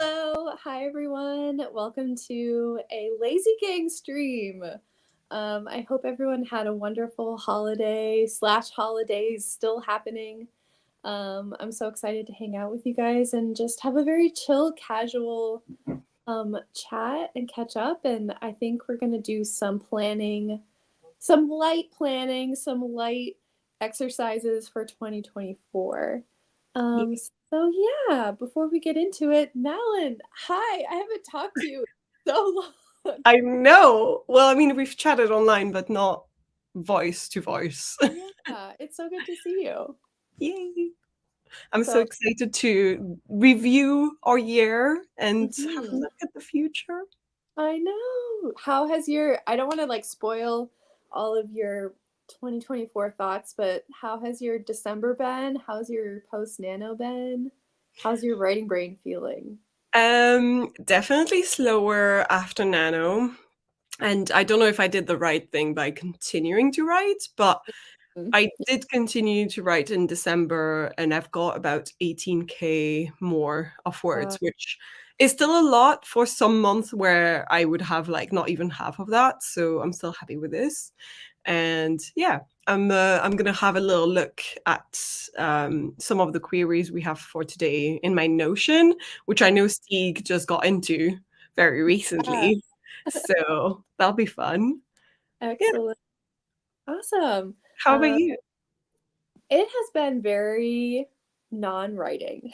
Hello, hi everyone. Welcome to a Lazy Gang stream. I hope everyone had a wonderful holiday slash holidays still happening. I'm so excited to hang out with you guys and just have a very chill, casual chat and catch up. And I think we're gonna do some planning, some light exercises for 2024. Yeah. So yeah, before we get into it, Malin, hi, I haven't talked to you in so long. I know. Well, I mean, we've chatted online, but not voice to voice. Yeah, it's so good to see you. Yay. I'm so So, excited to review our year and have a mhm, look at the future. I know. How has your, I don't want to like spoil all of your 2024 thoughts, but how has your December been? How's your post nano been? How's your writing brain feeling? Definitely slower after Nano. And I don't know if I did the right thing by continuing to write, but Mm. I did continue to write in December, and I've got about 18K more of Uh, words, which is still a lot for some months where I would have like not even half of that. So I'm still happy with this. And yeah, I'm gonna have a little look at some of the queries we have for today in my Notion, which I know Stieg just got into very yeah, recently. So that'll be fun. Yeah. excellent. Awesome. How about you? It has been very non-writing.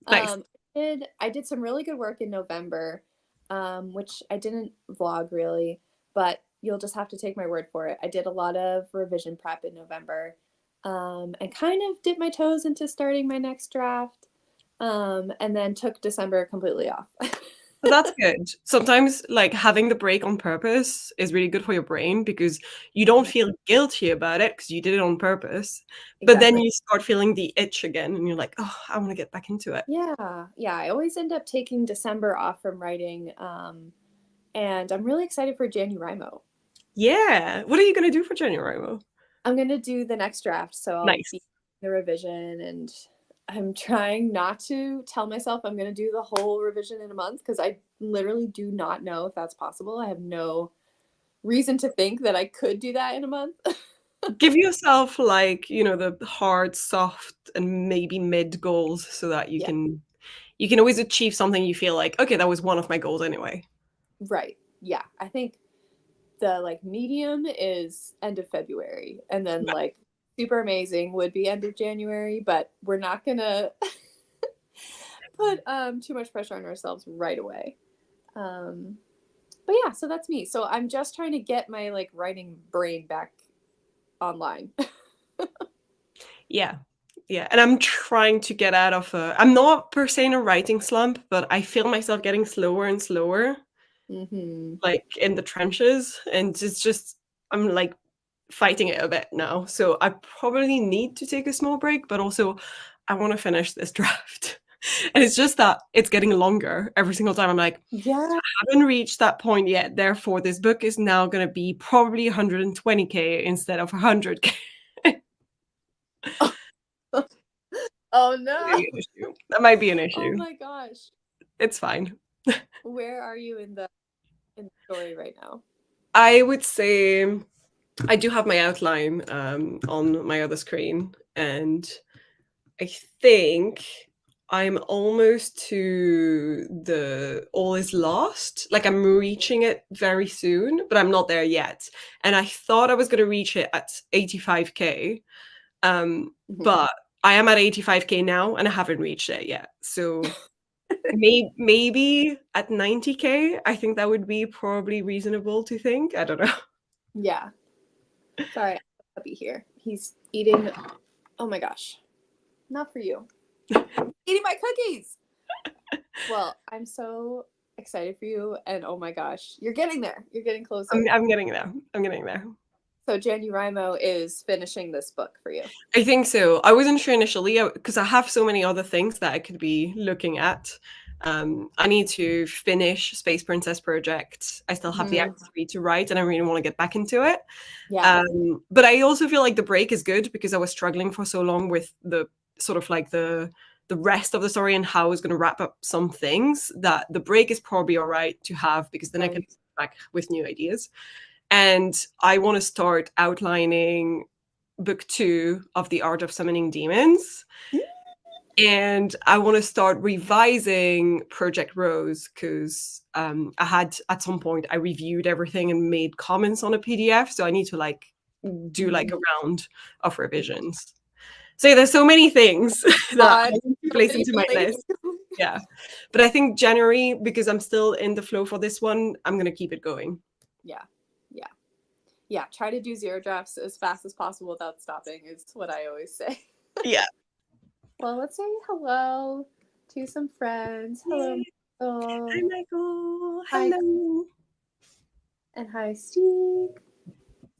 Nice. I did some really good work in November, which I didn't vlog really, but you'll just have to take my word for it. I did a lot of revision prep in November, and kind of dipped my toes into starting my next draft, and then took December completely off. But that's good. Sometimes, like, having the break on purpose is really good for your brain because you don't Mhm. feel guilty about it because you did it on purpose. But then Exactly. you start feeling the itch again and you're like, oh, I want to get back into it. Yeah, yeah. I always end up taking December off from writing, and I'm really excited for January. Yeah. What are you going to do for January? I'm gonna do the next draft, so I'll Nice. be the revision, and I'm trying not to tell myself I'm gonna do the whole revision in a month because I literally do not know if that's possible. I have no reason to think that I could do that in a month. Give yourself, like, the hard, soft, and maybe mid goals so that you Yeah, can always achieve something you feel like, okay, that was one of my goals anyway. right. Yeah, I think the like medium is end of February, and then Yeah. like super amazing would be end of January, but we're not gonna put too much pressure on ourselves right away. Um, but yeah, so that's me. So I'm just trying to get my like writing brain back online. Yeah. Yeah. And I'm trying to get out of I'm not per se in a writing slump, but I feel myself getting slower and slower, Hmm. like in the trenches. And it's just, I'm like fighting it a bit now. So I probably need to take a small break, but also I want to finish this draft. And it's just that it's getting longer every single time. I'm like, Yeah. I haven't reached that point yet. Therefore, this book is now going to be probably 120K instead of 100K. Oh That might no. be an issue. That might be an Oh issue. my gosh. It's fine. Where are you in the story right now? I would say I do have my outline on my other screen, and I think I'm almost to the all is lost. Like I'm reaching it very soon, but I'm not there yet. And I thought I was going to reach it at 85K, Mhm. but I am at 85K now, and I haven't reached it yet. So maybe at 90K, I think that would be probably reasonable to think. I don't know. Yeah. Sorry, I have a puppy here. He's eating. Oh my gosh. Not for you. Eating my cookies. Well, I'm so excited for you, and oh my gosh, you're getting there. You're getting I'm, closer. I'm getting there. I'm getting there. So January is finishing this book for you. I think so. I wasn't sure initially because I have so many other things that I could be looking at. I need to finish Space Princess Project. I still have the Hmm. Act 3 to write, and I really want to get back into it. Yeah. But I also feel like the break is good because I was struggling for so long with the sort of like the the rest of the story and how it's going to wrap up some things, that the break is probably all right to have, because then I can Right. come back with new ideas. And I want to start outlining book 2 of The Art of Summoning Demons. And I want to start revising Project Rose, because I had, at some point, I reviewed everything and made comments on a PDF. So I need to like do like a round of revisions. So yeah, there's so many things that I God, need to so place many into my related. list. Yeah. But I think January, because I'm still in the flow for this one, I'm going to keep it going. Yeah. Yeah. Yeah. Try to do 0 drafts as fast as possible without stopping is what I always say. Yeah. Well, let's say hello to some friends. Hello, Yay. Hi, Michael. Michael. Hi, Hello. and hi, Steve.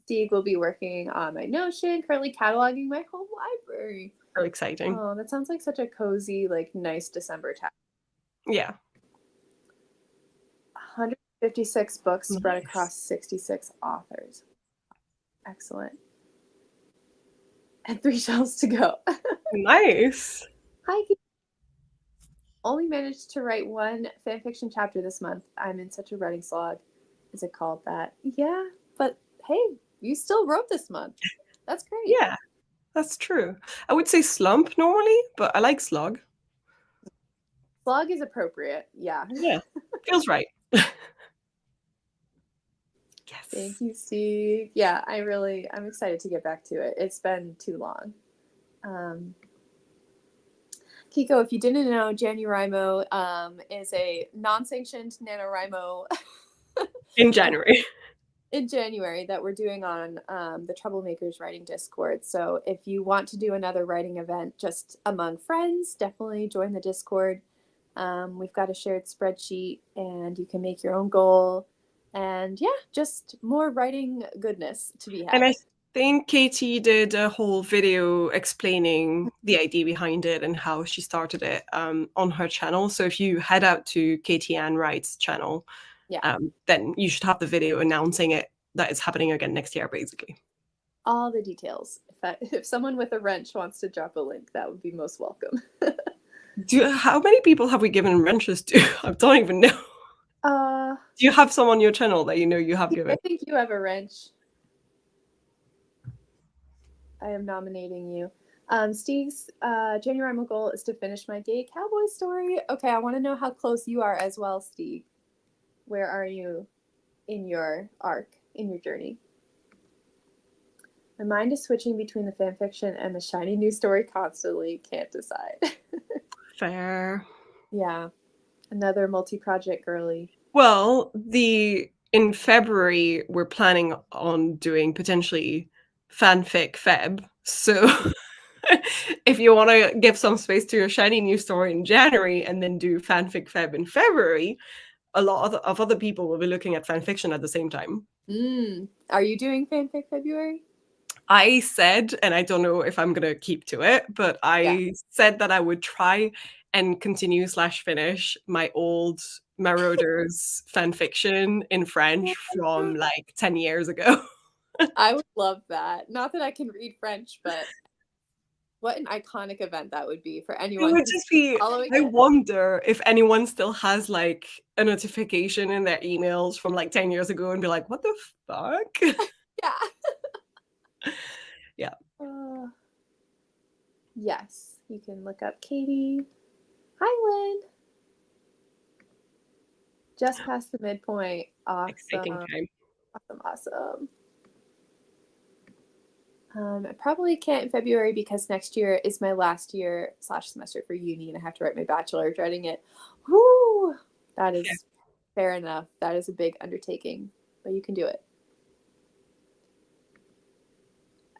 Steve will be working on my Notion, currently cataloging my whole library. So exciting. Oh, that sounds like such a cozy, like nice December task. Yeah. 156 books spread Nice. across 66 authors. Excellent. And 3 shelves to go. Nice. Hi. Only managed to write 1 fanfiction chapter this month. I'm in such a writing slog. Is it called that? Yeah, but hey, you still wrote this month. That's great. Yeah, that's true. I would say slump normally, but I like slog. Slog is appropriate. Yeah. Yeah, feels right. Thank Yes. you, Steve. Yeah, I'm excited to get back to it. It's been too long. Kiko, if you didn't know, NaNoWriMo is a non-sanctioned NaNoWriMo In January. in January that we're doing on the Troublemakers Writing Discord. So if you want to do another writing event just among friends, definitely join the Discord. We've got a shared spreadsheet and you can make your own goal. And yeah, just more writing goodness to be And had. I think Katie did a whole video explaining the idea behind it and how she started it on her channel. So if you head out to Katie Ann Wright's channel, Yeah, then you should have the video announcing it, that it's happening again next year, basically. all the details. If someone with a wrench wants to drop a link, that would be most welcome. How many people have we given wrenches to? I don't even know. Uh, Do you have some on your channel that you know you have I given? think you have a wrench. I am nominating you. Steve's January goal is to finish my gay cowboy story. Okay, I want to know how close you are as well, Steve. Where are you in your arc, in your journey? My mind is switching between the fanfiction and the shiny new story constantly. Can't decide. Fair. Yeah, another multi-project girly. Well, in February we're planning on doing potentially fanfic Feb. So if you want to give some space to your shiny new story in January and then do fanfic Feb in February, a lot of other people will be looking at fanfiction at the same time. Are you doing fanfic February? I said, and I don't know if I'm going to keep to it, but Yeah. I said that I would try and continue slash finish my old Marauders fan fiction in French from like 10 years ago. I would love that. Not that I can read French, but what an iconic event that would be for It anyone would who's just be, following I it. wonder if anyone still has like a notification in their emails from like 10 years ago and be like, what the fuck? Yeah. Yeah. Yes, you can look up Katie. Hi, Lynn. Just past the midpoint. Exciting Awesome. time. Awesome. I probably can't in February because next year is my last year / semester for uni and I have to write my bachelor, dreading it. Woo! That is fair enough. That is a big undertaking, but you can do it.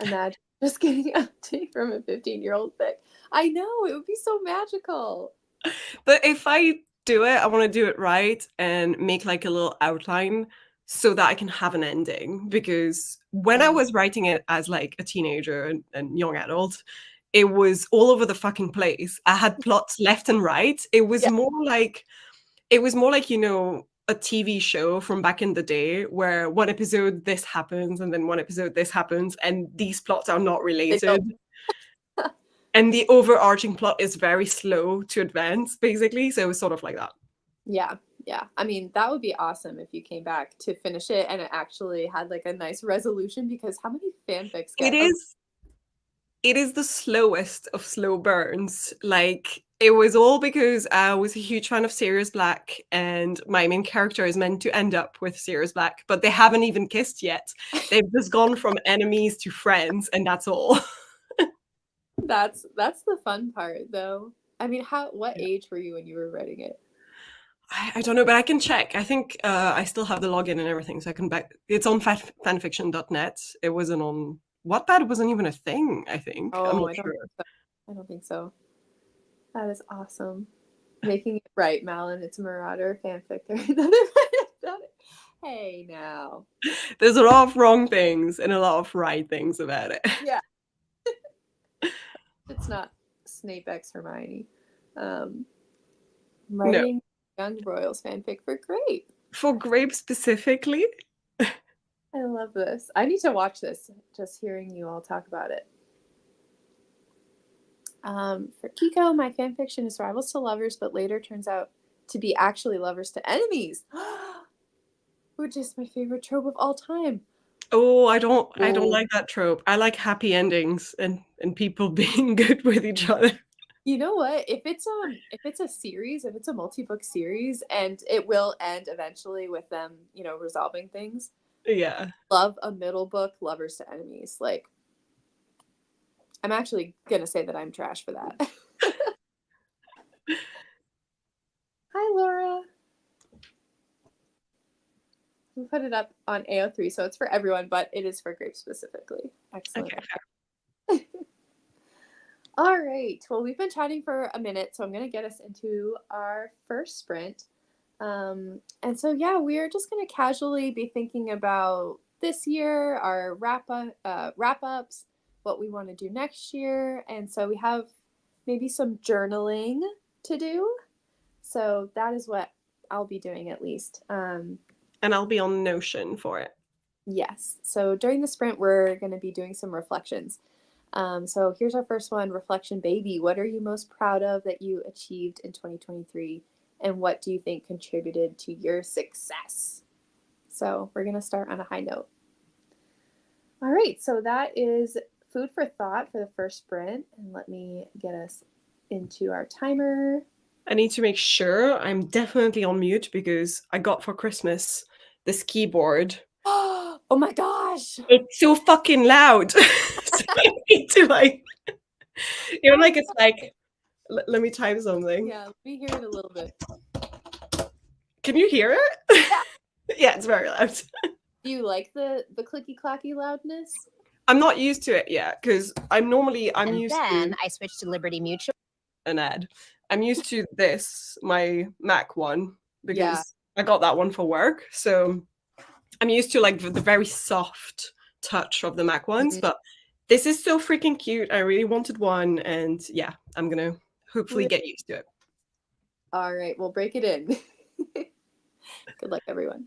Imagine just getting an update from a 15-year-old fic. I know, it would be so magical. But if I do it, I want to do it right and make like a little outline so that I can have an ending. Because when I was writing it as like a teenager and young adult, it was all over the fucking place. I had plots left and right. Yeah, It was more like, you know, a TV show from back in the day where one episode this happens and then one episode this happens and these plots are not they don't. related. And the overarching plot is very slow to advance, basically. So it was sort of like that. Yeah, yeah. I mean, that would be awesome if you came back to finish it and it actually had like a nice resolution because how many fanfics It get is it is the slowest of slow burns. Like it was all because I was a huge fan of Sirius Black, and my main character is meant to end up with Sirius Black, but they haven't even kissed yet. They've just gone from enemies to friends, and that's all. that's the fun part though. I mean, what age were you when you were writing it? I don't know, but I can check. I think I still have the login and everything, so I can back. It's on fanfiction.net. It wasn't on Wattpad. It wasn't even a thing. I think I'm Oh, not I don't sure. think so. I don't think so. That is awesome. Making it right, Malin. It's a Marauder fanfic. Hey now. There's a lot of wrong things and a lot of right things about it. Yeah, it's not Snape X Hermione. Um, I'm No, writing Young Royals fanfic for Grape. for Grape specifically. I love this. I need to watch this. Just hearing you all talk about it. For Kiko, my fanfiction is rivals to lovers, but later turns out to be actually lovers to enemies, which is my favorite trope of all time. Oh, I don't Oh, like that trope. I like happy endings and people being good with each other. you know what? If it's a series, if it's a multi-book series, and it will end eventually with them, resolving things. Yeah. Love a middle book, lovers to enemies. Like I'm actually gonna say that I'm trash for that. Hi, Laura. We put it up on AO3, so it's for everyone, but it is for Grape specifically. Excellent. Okay. All right. Well, we've been chatting for a minute, so I'm going to get us into our first sprint. And so, yeah, we are just going to casually be thinking about this year, our wrap ups, what we want to do next year, and so we have maybe some journaling to do. So that is what I'll be doing at least. And I'll be on Notion for it. Yes. So during the sprint, we're going to be doing some reflections. So here's our first one, reflection baby. What are you most proud of that you achieved in 2023? And what do you think contributed to your success? So we're going to start on a high note. All right. So that is food for thought for the first sprint. And let me get us into our timer. I need to make sure I'm definitely on mute because I got for Christmas this keyboard. Oh my gosh. It's so fucking loud. So I need to like it's like let me type something. Yeah, let me hear it a little bit. Can you hear it? Yeah. Yeah, it's very loud. Do you like the clicky clacky loudness? I'm not used to it yet because I'm And used then to I switched to Liberty Mutual. an ad. I'm used to this, my Mac one, Yeah. because I got that one for work. So I'm used to like the very soft touch of the Mac ones, Mhm. but this is so freaking cute. I really wanted one, and yeah, I'm gonna hopefully get used to it. All right, we'll break it in. Good luck, everyone.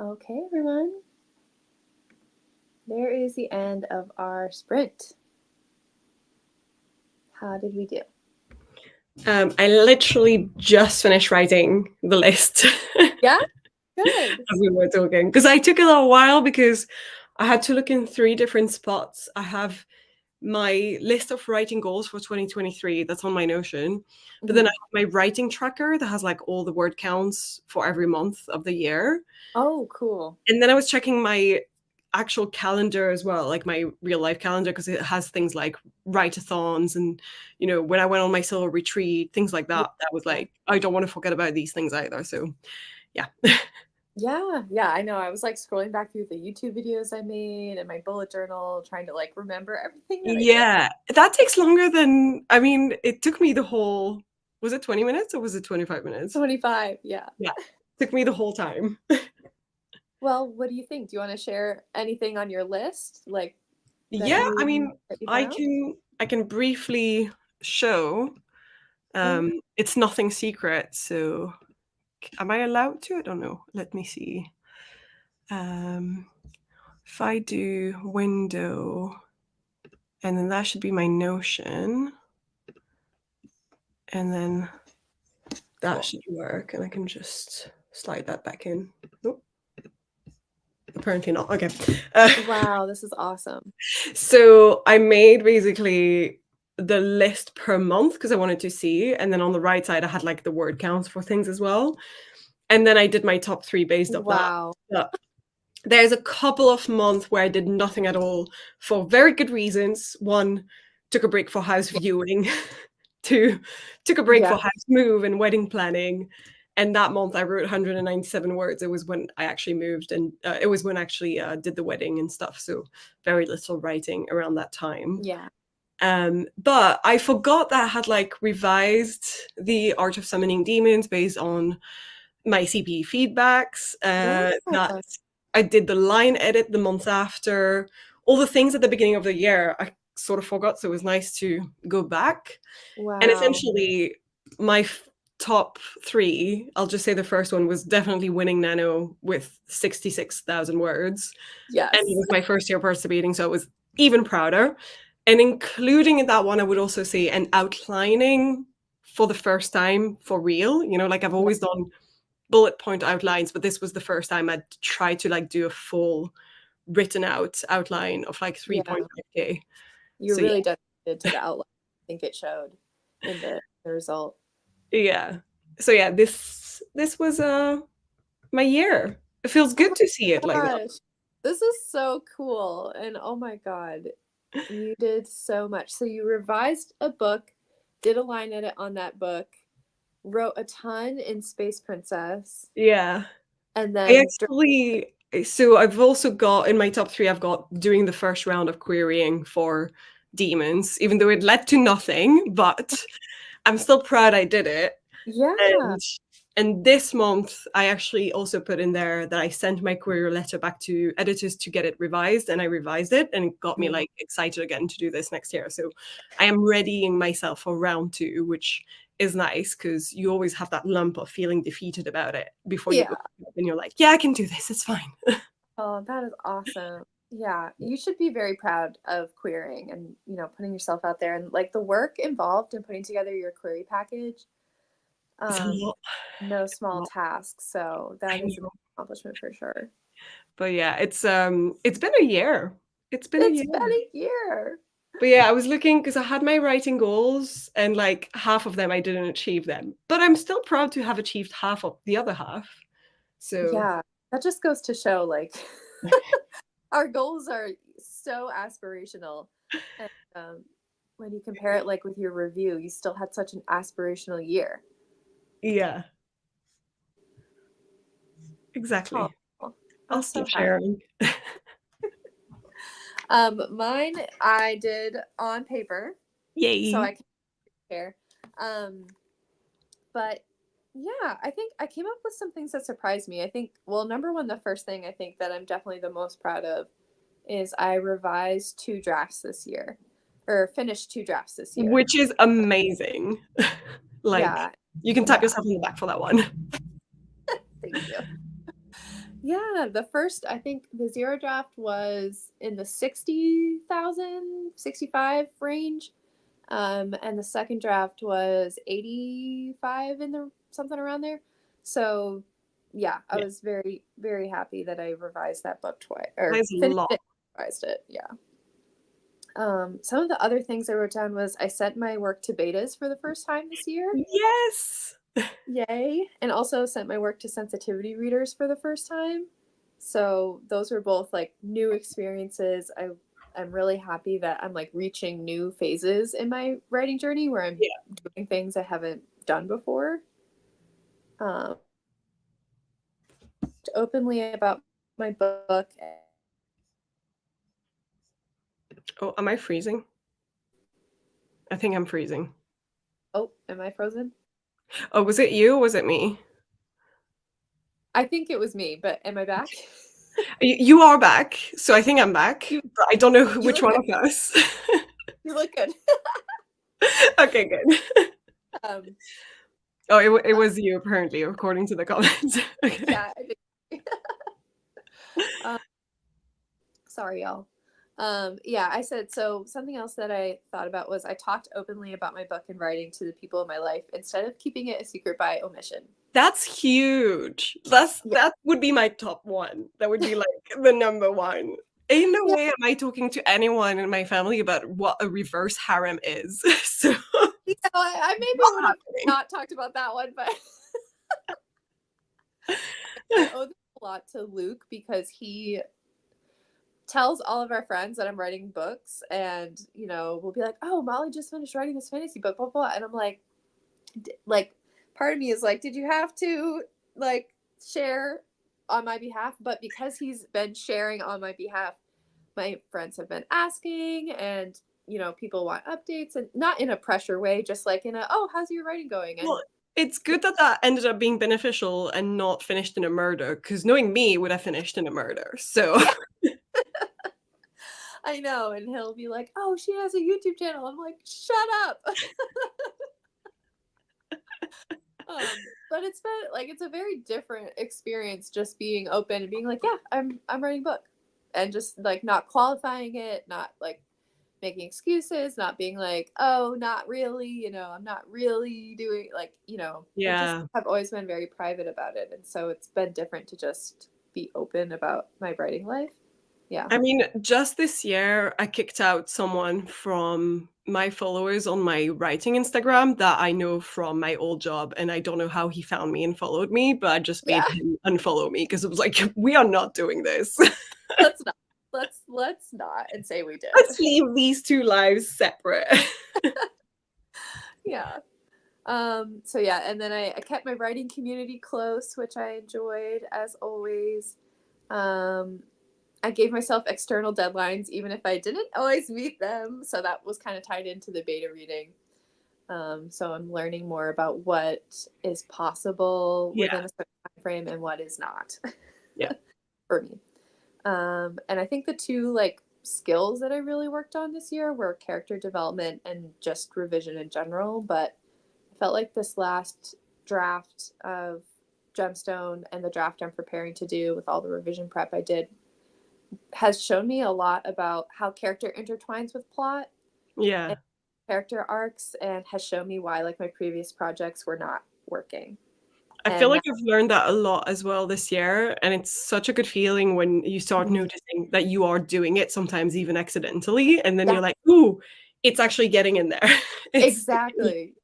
Okay, everyone. There is the end of our sprint. How did we do? I literally just finished writing the list Yeah, good. as we were talking because I took a little while because I had to look in three different spots. I have my list of writing goals for 2023 that's on my Notion, but then I Mhm. have my writing tracker that has like all the word counts for every month of the year. Oh, cool. And then I was checking my actual calendar as well, like my real life calendar, because it has things like write-a-thons and, when I went on my solo retreat, things like Yeah. that. That was like, I don't want to forget about these things either. So, yeah. Yeah, yeah, I know. I was like scrolling back through the YouTube videos I made and my bullet journal, trying to like remember everything that I did. Yeah, that takes longer than, I mean, it took me the whole, was it 20 minutes or was it 25 minutes? 25, yeah. Yeah, took me the whole time. Well, what do you think? Do you want to share anything on your list, like that Yeah, I you mean, that you I found? can briefly show. Mhm. It's nothing secret, so am I allowed to? I don't know. Let me see. Um, if I do window, and then that should be my Notion, and then that Cool. should work, and I can just slide that back in. Nope, apparently not. Okay. Uh, Wow, this is awesome. so I made basically the list per month because I wanted to see, and then on the right side I had like the word counts for things as well, and then I did my top three based off that. Wow. But there's a couple of months where I did nothing at all for very good reasons. One, took a break for house viewing. Two, took a break for Yeah, house move and wedding planning. And that month I wrote 197 words. It was when I actually moved, and it was when I actually did the wedding and stuff. So very little writing around that time. yeah, But I forgot that I had like revised the art of summoning demons based on my CPE feedbacks. yeah. That I did the line edit the month after. All the things at the beginning of the year I sort of forgot, so it was nice to go back. And Wow. essentially, my top three, I'll just say the first one was definitely winning Nano with 66,000 words. And it Yes. was my first year participating, so I was even prouder. And including in that one, I would also say an outlining for the first time for real. Like I've Yeah, always done bullet point outlines, but this was the first time I'd tried to like do a full written out outline of like yeah. 3.5K. You're So yeah, really dedicated to the outline. I think it showed in the result. yeah. So yeah, this was my year. It feels Oh good to see it my like that. gosh. This is so cool. And oh my God, you did so much. So you revised a book, did a line edit on that book, wrote a ton in Space Princess, Yeah. and I then actually so I've also got in my top three, I've got doing the first round of querying for demons, even though it led to nothing, but I'm still proud I did it. yeah. And this month, I actually also put in there that I sent my query letter back to editors to get it revised, and I revised it, and it got me Mm. like excited again to do this next year. So I am readying myself for round two, which is nice because you always have that lump of feeling defeated about it before you go, Yeah. and you're like, yeah, I can do this. It's fine. Oh, that is awesome. Yeah, you should be very proud of querying and, putting yourself out there and like the work involved in putting together your query package. It's a Um, lot. no It's a small lot. task. So I that is an know. accomplishment for sure. But yeah, it's been a year. It's been a It's been year. a year. But yeah, I was looking because I had my writing goals and like half of them I didn't achieve them. But I'm still proud to have achieved half of the other half. So Yeah, that just goes to show like our goals are so aspirational. And when you compare it like with your review, you still had such an aspirational year. yeah, Oh, exactly. I'll I'm stop so happy. sharing. Mine I did on paper, so I Yay. can compare. Um, but yeah, I think I came up with some things that surprised me. I think, well, number one, the first thing I think that I'm definitely the most proud of is I revised two drafts this year, or finished two drafts this year. Which is amazing. Like Yeah, you can tap yeah, yourself on the back for that one. thank you. Yeah, the first, I think the zero draft was in the 60,000, 65 range. And the second draft was 85 in the something around there. So, yeah, I Yeah, was very, very happy that I revised that book twice or that's a finished lot. it, revised it. Yeah. Some of the other things I wrote down was I sent my work to betas for the first time this year. Yes. Yay. And also sent my work to sensitivity readers for the first time. So those were both like new experiences. I'm really happy that I'm like reaching new phases in my writing journey where I'm Yeah. doing things I haven't done before. Um, openly about my book. Oh, am I freezing? I think I'm freezing. Oh, am I frozen? Oh, was it you or was it me? I think it was me, but am I back? You are back, so I think I'm back, you but I don't know you which look one good. of us. You look good. Okay, good. um, Oh, it was you apparently, according to the comments. Okay. yeah, I think. um, Sorry, y'all. Yeah, I said so. Something else that I thought about was I talked openly about my book and writing to the people in my life instead of keeping it a secret by omission. That's huge. Yeah, That would be my top one. That would be, like, the number one. Ain't no yeah, way am I talking to anyone in my family about what a reverse harem is. So, I maybe not would have happening. not talked about that one, but I owe this a lot to Luke because he tells all of our friends that I'm writing books, and we'll be like, "Oh, Molly just finished writing this fantasy book, blah blah," and I'm like, part of me is like, did you have to like share on my behalf? But because he's been sharing on my behalf, my friends have been asking, and people want updates, and not in a pressure way, just like in a, oh, how's your writing going? And Well, it's good that that ended up being beneficial and not finished in a murder. Because knowing me would have finished in a murder, so yeah, I know. And he'll be like, oh, she has a YouTube channel. I'm like, shut up. But it's been like, it's a very different experience just being open and being like, yeah, I'm writing a book, and just like not qualifying it, not like making excuses, not being like, oh, not really, I'm not really doing, like, I just yeah. have always been very private about it. And so it's been different to just be open about my writing life. Yeah. I mean, just this year, I kicked out someone from my followers on my writing Instagram that I know from my old job, and I don't know how he found me and followed me, but I just Yeah. made him unfollow me because it was like, we are not doing this. Let's not. Let's not and say we did. Let's leave these two lives separate. Yeah. So yeah, and then I kept my writing community close, which I enjoyed as always. Um, I gave myself external deadlines, even if I didn't always meet them. So that was kind of tied into the beta reading. So I'm learning more about what is possible Yeah, within a certain time frame and what is not yeah. for me. And I think the two like skills that I really worked on this year were character development and just revision in general. But I felt like this last draft of Gemstone and the draft I'm preparing to do with all the revision prep I did has shown me a lot about how character intertwines with plot Yeah. and character arcs, and has shown me why like my previous projects were not working. I feel And like I've learned that a lot as well this year, and it's such a good feeling when you start now, noticing that you are doing it, sometimes even accidentally, and then yeah, you're like, "Ooh, it's actually getting in there." It's exactly.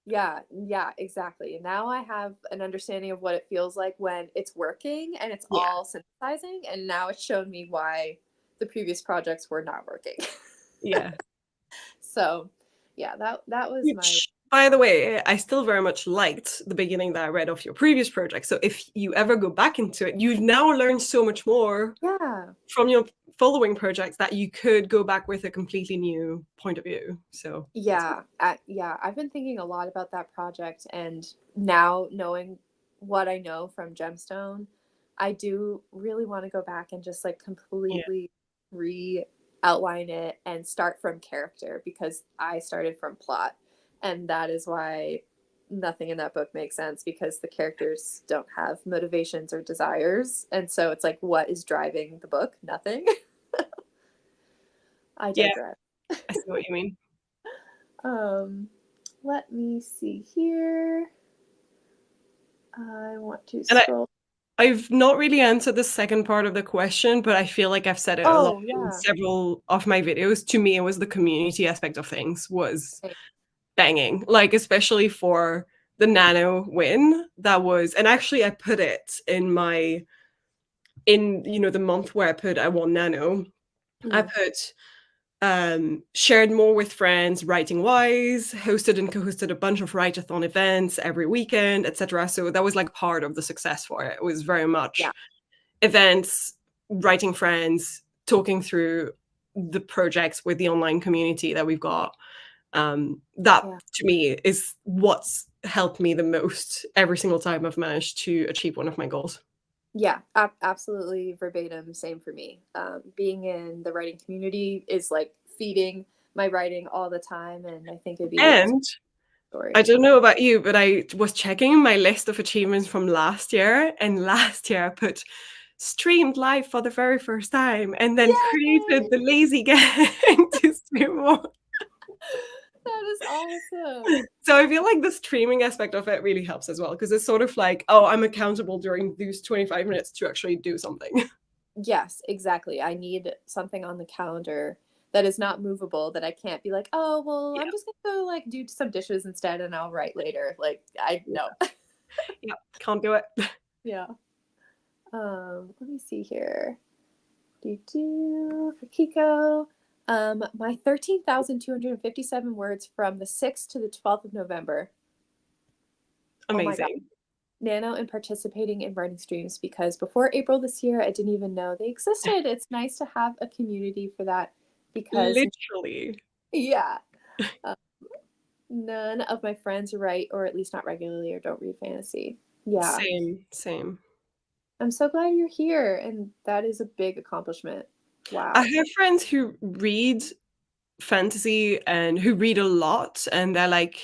Yeah, yeah, exactly. And now I have an understanding of what it feels like when it's working and it's yeah. all synthesizing. And now it's shown me why the previous projects were not working. Yeah. So, yeah, that was my, Which, by the way, I still very much liked the beginning that I read of your previous project. So if you ever go back into it, you've now learned so much more yeah, from your following projects that you could go back with a completely new point of view. So that's good. yeah, yeah. I've been thinking a lot about that project, and now knowing what I know from Gemstone, I do really want to go back and just like Yeah. completely re outline it and start from character, because I started from plot, and that is why nothing in that book makes sense because the characters don't have motivations or desires. And so it's like, what is driving the book? Nothing. I Yeah, digress. I see what you mean. Um, let me see here. I want to And scroll. I've not really answered the second part of the question, but I feel like I've said it a lot Oh, in yeah. several of my videos. To me, it was the community aspect of things was banging, like especially for the nano win. That was, and actually I put it in my in the month where I won nano. I Mm, put shared more with friends writing wise, hosted and co-hosted a bunch of write-a-thon events every weekend, etc. So that was like part of the success for it. It was very yeah. much events, writing friends, talking through the projects with the online community that we've got. That Yeah. to me is what's helped me the most every single time I've managed to achieve one of my goals. Yeah, absolutely verbatim. Same for me. Being in the writing community is like feeding my writing all the time. And I think it'd be a And I story. don't know about you, but I was checking my list of achievements from last year, and last year I put streamed live for the very first time and then created Yay! the lazy gang to stream more. That is awesome. So I feel like the streaming aspect of it really helps as well because it's sort of like, oh, I'm accountable during these 25 minutes to actually do something. Yes, exactly. I need something on the calendar that is not movable that I can't be like, oh, well, Yeah, I'm just gonna go like do some dishes instead and I'll write later. Like, I yeah, no. yeah, can't do it. Yeah. Let me see here. For Kiko. My 13,257 words from the 6th to the 12th of November. Oh my God. Amazing. Nano and participating in writing streams because before April this year, I didn't even know they existed. It's nice to have a community for that because, Literally. yeah, uh, none of my friends write, or at least not regularly, or don't read fantasy. Yeah. Same, same. I'm so glad you're here. And that is a big accomplishment. I Wow. have friends who read fantasy and who read a lot and they're like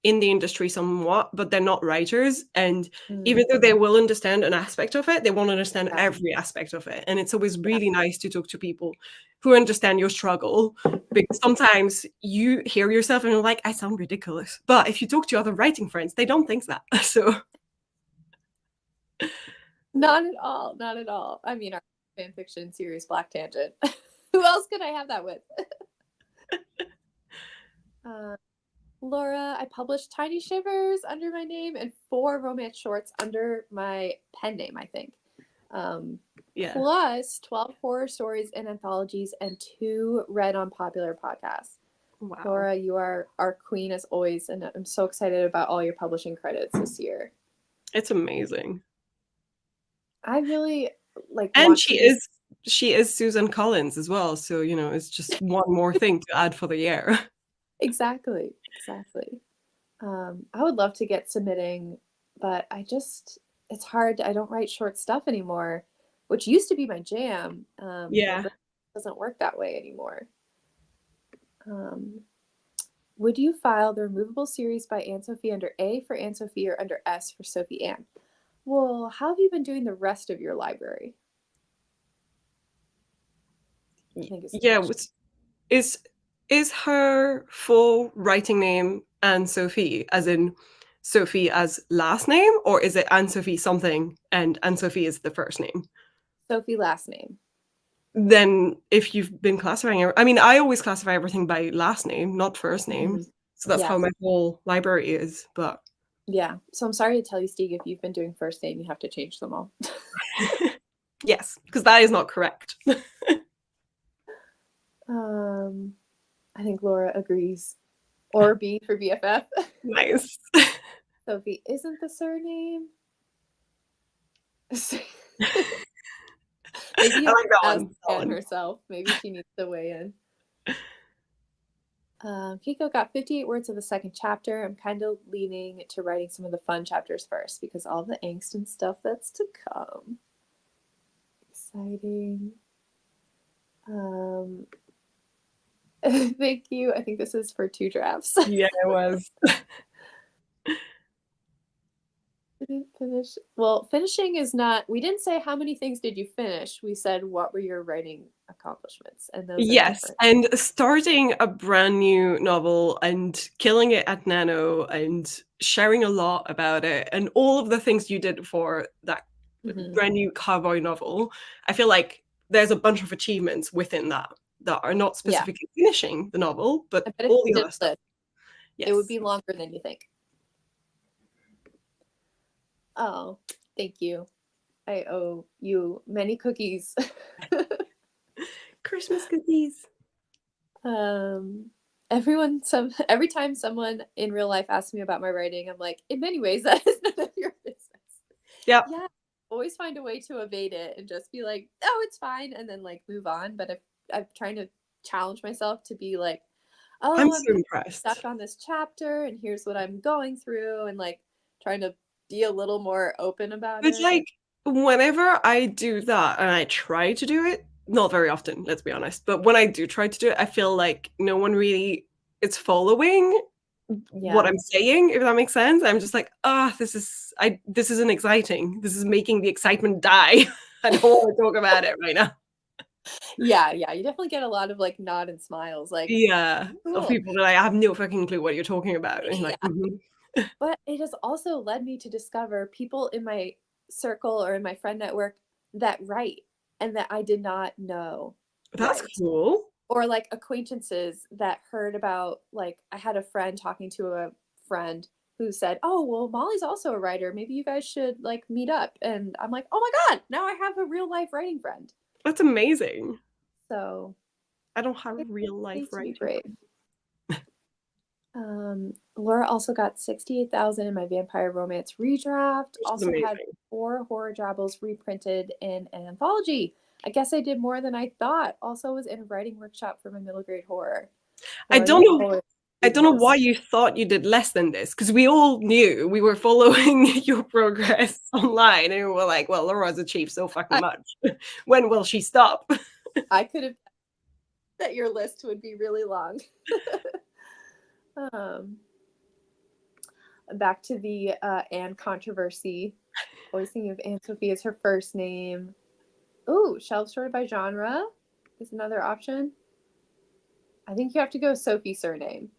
in the industry somewhat, but they're not writers. And Mm, even though they will understand an aspect of it, they won't understand yeah. every aspect of it. And it's always Yeah. really nice to talk to people who understand your struggle because sometimes you hear yourself and you're like, I sound ridiculous. But if you talk to other writing friends, they don't think that. So Not at all. Not at all. I mean, our fan fiction series, Black Tangent. Who else could I have that with? Uh, Laura, I published Tiny Shivers under my name and 4 romance shorts under my pen name, I think. Um, yeah. Plus 12 horror stories and anthologies and 2 read on popular podcasts. Wow. Laura, you are our queen as always, and I'm so excited about all your publishing credits this year. It's amazing. I really like And want to be she is Susan Collins as well. So, it's just one more thing to add for the year. exactly, exactly. I would love to get submitting, but it's hard. I don't write short stuff anymore, which used to be my jam. My Yeah. brain doesn't work that way anymore. Um, would you file the removable series by Anne Sophie under A for Anne Sophie or under S for Sophie Anne? Well, how have you been doing the rest of your library? I think is the Yeah, question. is is her full writing name Anne Sophie, as in Sophie as last name, or is it Anne Sophie something and Anne Sophie is the first name? Sophie last name. Then if you've been classifying I mean, I always classify everything by last name, not first name. Mhm. So that's Yeah, how my whole library is. But yeah. So I'm sorry to tell you, Steve, if you've been doing first name, you have to change them all. yes, because that is not correct. um, I think Laura agrees. Or B for BFF. Nice. Sophie isn't the surname. Maybe I you like that ask one. That Anne one. herself. Maybe she needs to weigh in. Kiko got 58 words of the second chapter. I'm kind of leaning to writing some of the fun chapters first because all the angst and stuff that's to come. Exciting. Um, thank you. I think this is for 2 drafts. Yeah, it was. Finish. Well, finishing is not. We didn't say how many things did you finish. We said what were your writing accomplishments, and those are Yes, different. and starting a brand new novel and killing it at Nano and sharing a lot about it and all of the things you did for that Hmm. brand new cowboy novel, I feel like there's a bunch of achievements within that that are not Yeah, specifically finishing the novel, I but bet if all you the did other a stuff. list, it would Yes. be longer than you think. Oh, thank you. I owe you many cookies. Christmas cookies. um, every time someone in real life asks me about my writing, I'm like, in many ways, that is none of your business. Yep. Yeah, always find a way to evade it and just be like, oh, it's fine, and then like move on. But if I'm trying to challenge myself to be like, I'm oh, I'm so kind of impressed. stuck on this chapter, and here's what I'm going through, and like trying to be a little more open about But it. And like whenever I do that and I try to do it, not very often, let's be honest, but when I do try to do it, I feel like no one really is following what yeah, I'm saying, if that makes sense. I'm just like, ah, this isn't exciting. This is making the excitement die. I don't want to talk about it right now. yeah, you definitely get a lot of like nod and smiles, like Yeah. Of cool. people that I have no fucking clue what you're talking about. And you're like, Yeah, but it has also led me to discover people in my circle or in my friend network that write and that I did not know that's write. cool. Or like acquaintances that heard about, like I had a friend talking to a friend who said, "Oh, well, Molly's also a writer. Maybe you guys should like meet up." And I'm like, "Oh my god, now I have a real life writing friend." That's amazing. So, I don't have it real life pays to be writing. brave. Laura also got 68,000 in my vampire romance redraft. Which is Also had amazing. 4 horror drabbles reprinted in an anthology. I guess I did more than I thought. Also was in a writing workshop for my middle grade horror, I or don't young know horror I don't know why studios. you thought you did less than this, because we all knew we were following your progress online, and we were like, "Well, Laura's achieved so fucking I, much. When will she stop?" I could have that your list would be really long. um, Back to the Anne controversy. Always thinking of Anne Sophie as her first name. Ooh, shelf sorted by genre is another option. I think you have to go Sophie surname.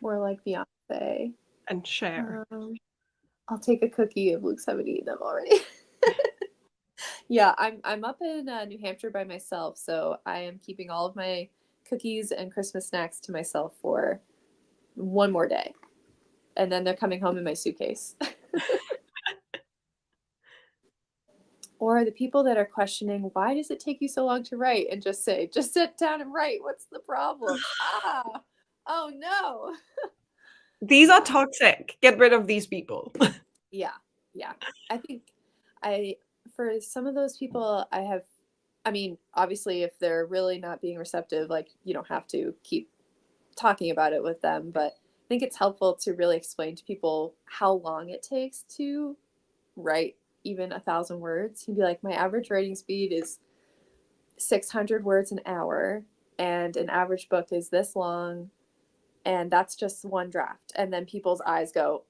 More like Beyonce. And share. Um, I'll take a cookie if Luke's haven't eaten them already. Yeah, I'm up in New Hampshire by myself, so I am keeping all of my cookies and Christmas snacks to myself for one more day, and then they're coming home in my suitcase. Or the people that are questioning, why does it take you so long to write, and just say, just sit down and write. What's the problem? Ah, oh no. These are Yeah, toxic. Get rid of these people. yeah, yeah. I think I, for some of those people, I mean, obviously, if they're really not being receptive, like you don't have to keep talking about it with them, but I think it's helpful to really explain to people how long it takes to write even 1,000 words. You'd be like, my average writing speed is 600 words an hour, and an average book is this long, and that's just one draft. And then people's eyes go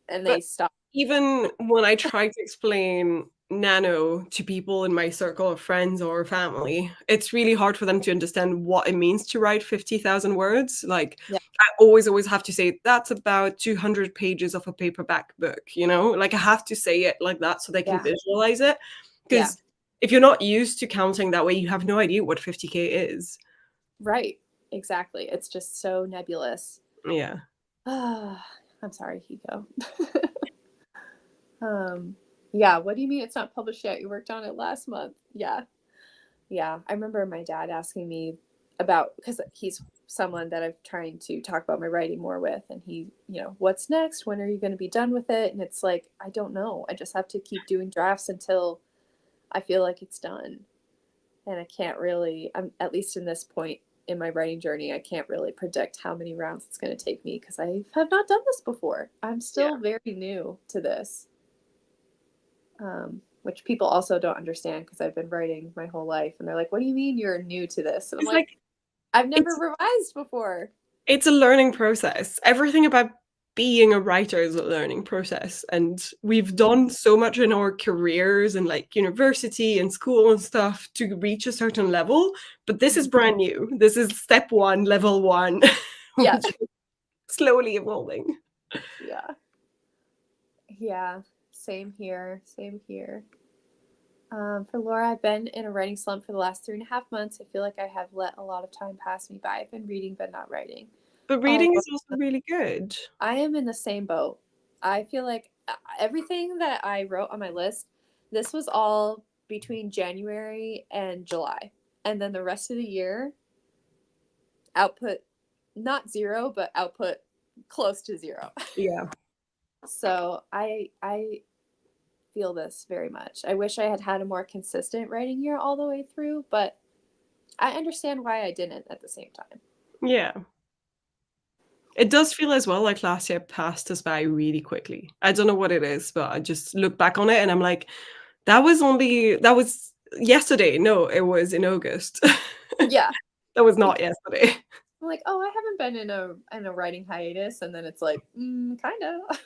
and But they stop. even when I try to explain nano to people in my circle of friends or family, it's really hard for them to understand what it means to write 50,000 words. Like, Yeah, I always have to say that's about 200 pages of a paperback book, you know? Like, I have to say it like that so they can yeah, visualize it. yeah, Because if you're not used to counting that way, you have no idea what 50K is. right. Exactly. It's just so nebulous. Yeah. Ah, I'm sorry, Hiko. um, yeah, what do you mean it's not published yet? You worked on it last month. Yeah. Yeah. I remember my dad asking me about, because he's someone that I'm trying to talk about my writing more with. And he, what's next? When are you going to be done with it? And it's like, I don't know. I just have to keep doing drafts until I feel like it's done. And I can't really, I'm at least in this point in my writing journey, I can't really predict how many rounds it's going to take me because I have not done this before. I'm Yeah. still very new to this, which people also don't understand because I've been writing my whole life. And they're like, what do you mean you're new to this? And I'm It's like, like, I've never it's revised before. It's a learning process. Everything about being a writer is a learning process, and we've done so much in our careers and, like, university and school and stuff to reach a certain level, but this is Mhm. brand new. This is step 1, level 1. We're Yes. just slowly evolving. Yeah. Yeah. Same here. Same here. For Laura, I've been in a writing slump for the last 3.5 months. I feel like I have let a lot of time pass me by. I've been reading but not writing. But Oh, reading is also Laura, really good. I am in the same boat. I feel like everything that I wrote on my list, this was all between January and July. And then the rest of the year, output not zero, but output close to zero. Yeah. So I feel this very much. I wish I had had a more consistent writing year all the way through, but I understand why I didn't at the same time. Yeah. It does feel as well like last year passed us by really quickly. I don't know what it is, but I just look back on it and I'm like, that was yesterday. No, it was in August. Yeah. That was not yesterday. I'm like, oh, I haven't been in a writing hiatus, and then it's like, kind of.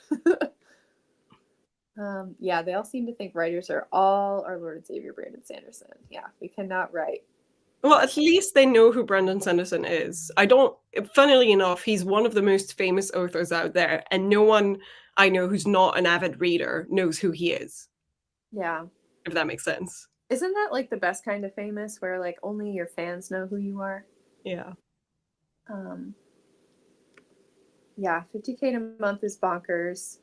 Yeah, they all seem to think writers are all our Lord and Savior Brandon Sanderson. Yeah, we cannot write. Well, at least they know who Brandon Sanderson is. I don't Funnily enough, he's one of the most famous authors out there, and no one I know who's not an avid reader knows who he is, Yeah, if that makes sense. isn't that like the best kind of famous, where like only your fans know who you are? Yeah. Um, yeah, 50K a month is bonkers.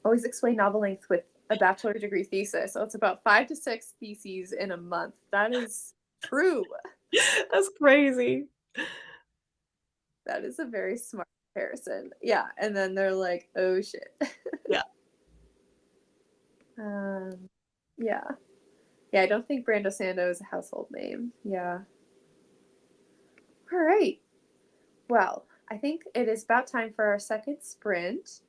Always explain novel length with a bachelor degree thesis. So it's about 5 to 6 theses in a month. That is true. That's crazy. That is a very smart comparison. Yeah, and then they're like, oh shit. Yeah. um, yeah. Yeah, I don't think Brando Sando is a household name. Yeah. All right. Well, I think it is about time for our second sprint.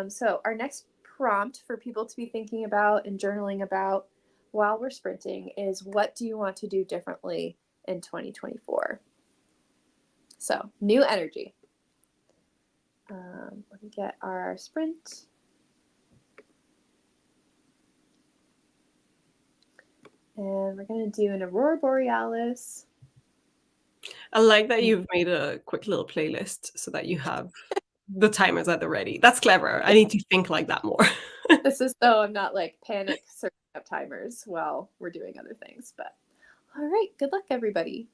So, our next prompt for people to be thinking about and journaling about while we're sprinting is, what do you want to do differently in 2024? So, new energy. Let me get our sprint. And we're going to do an Aurora Borealis. I like that you've made a quick little playlist so that you have the timers at the ready. That's clever. I need to think like that more. This is so I'm not like panic searching up timers while we're doing other things. But all right, good luck, everybody.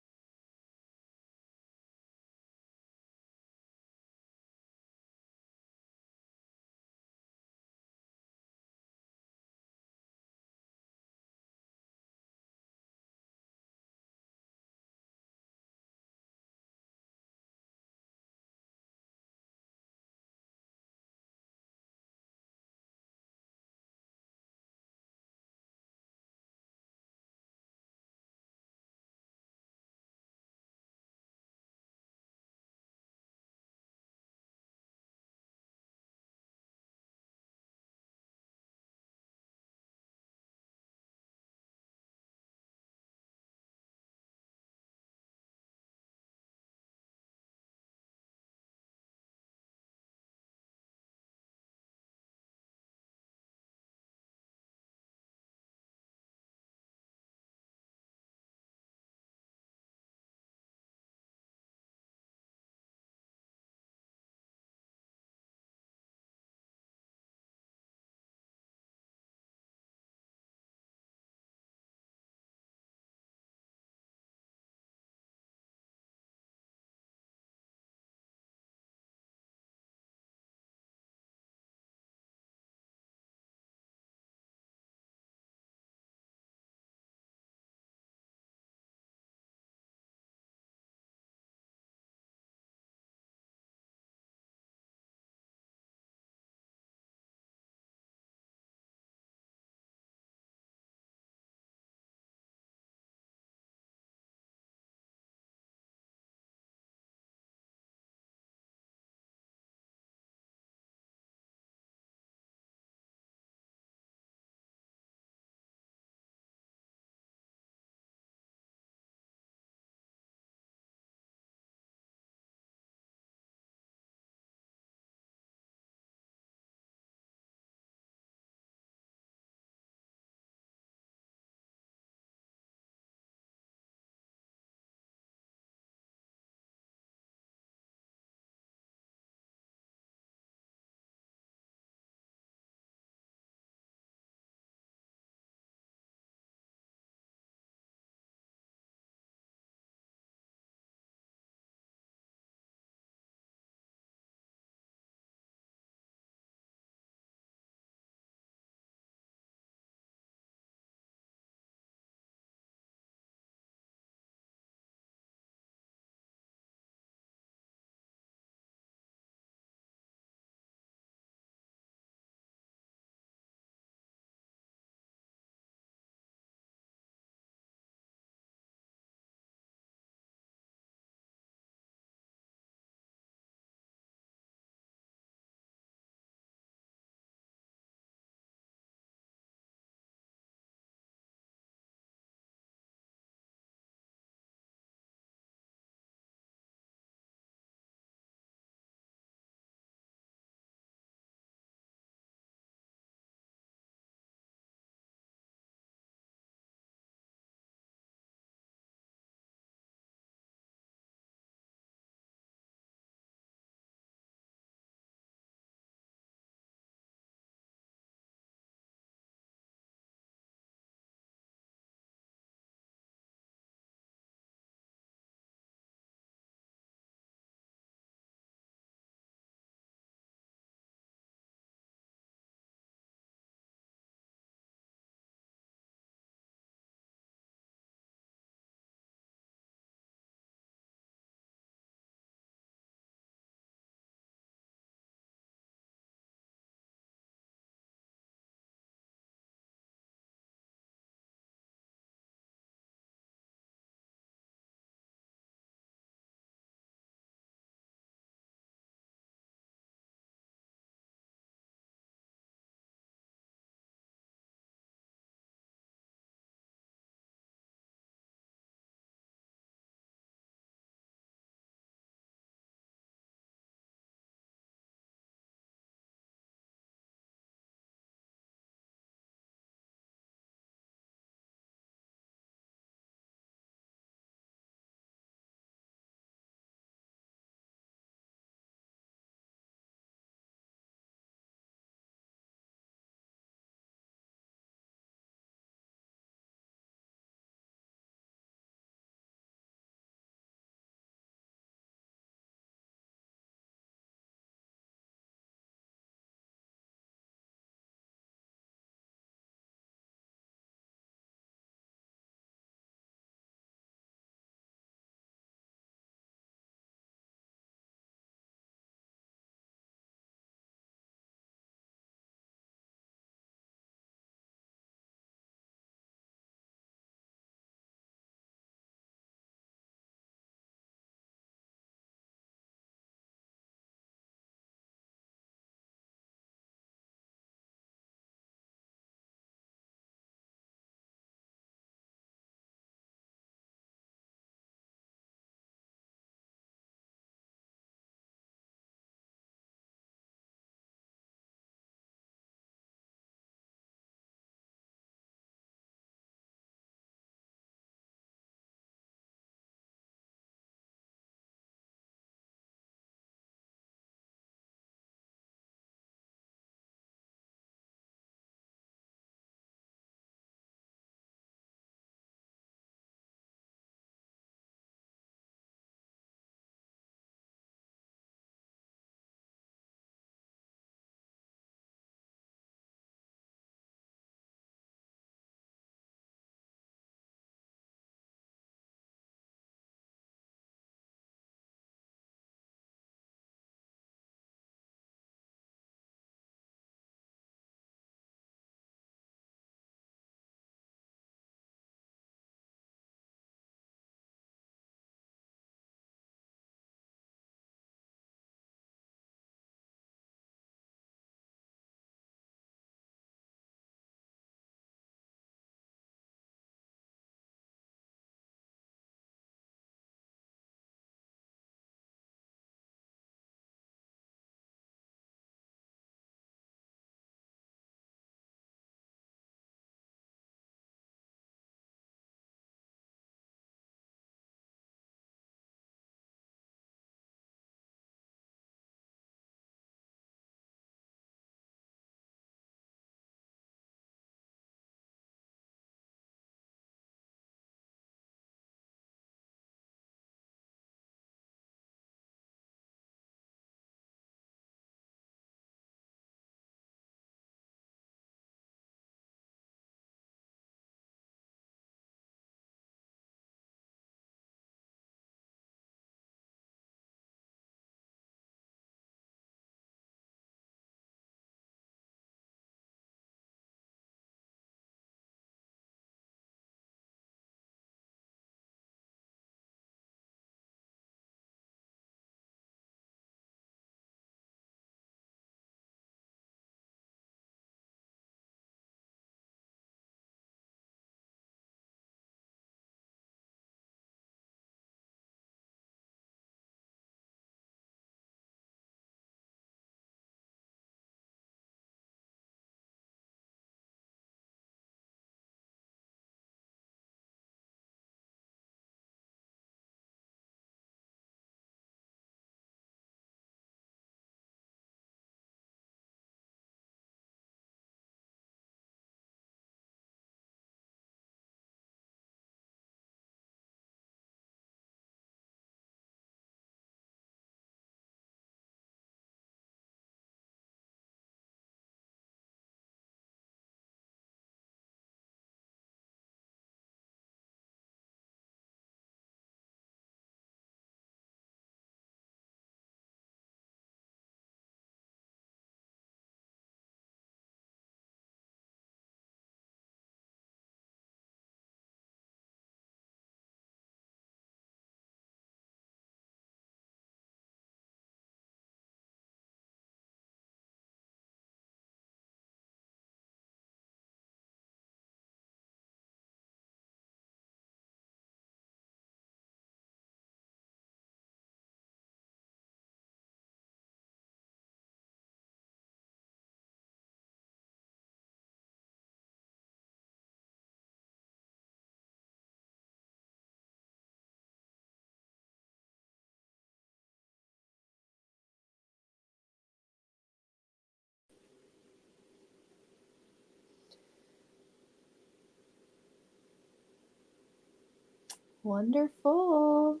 Wonderful.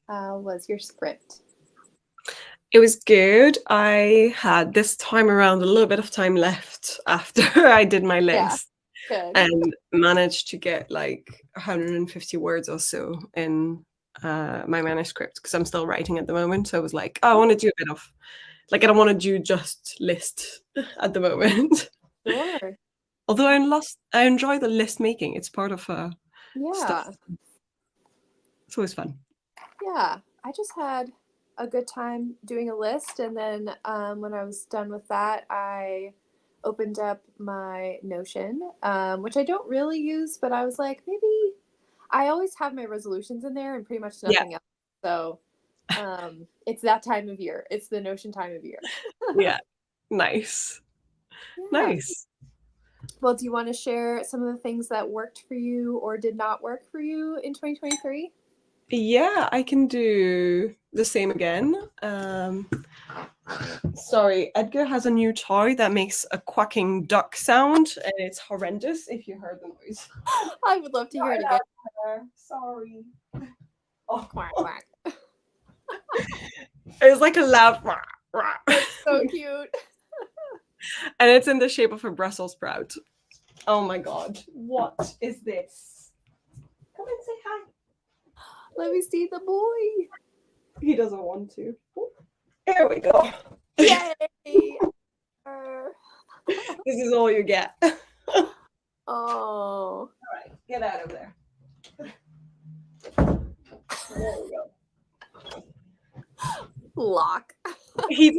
How was your script? It was good. I had this time around a little bit of time left after I did my Yeah, list good. and managed to get like 150 words or so in my manuscript because I'm still writing at the moment. So I was like, oh, I Oh, want to do a bit of like I don't want to do just list at the moment. sure. Although I enjoy the list making. It's part of stuff. Yeah. It's always fun. Yeah. I just had a good time doing a list. And then when I was done with that, I opened up my Notion, which I don't really use, but I was like, maybe I always have my resolutions in there and pretty much Yeah, nothing else. So it's that time of year. It's the Notion time of year. yeah. Nice. Yeah. Nice. Well, do you want to share some of the things that worked for you or did not work for you in 2023? Yeah, I can do the same again. Sorry, Edgar has a new toy that makes a quacking duck sound, and it's horrendous if you heard the noise. I would love to hear it Not again. allowed there. Sorry. Oh, Quack, quack. it's like a loud rah, rah. It's so cute. And it's in the shape of a Brussels sprout. Oh my god, what is this? Come and say hi. Let me see the boy. He doesn't want to. There we go. Yay! Uh, This is all you get. oh. All right, get out of there. There we go. Lock. He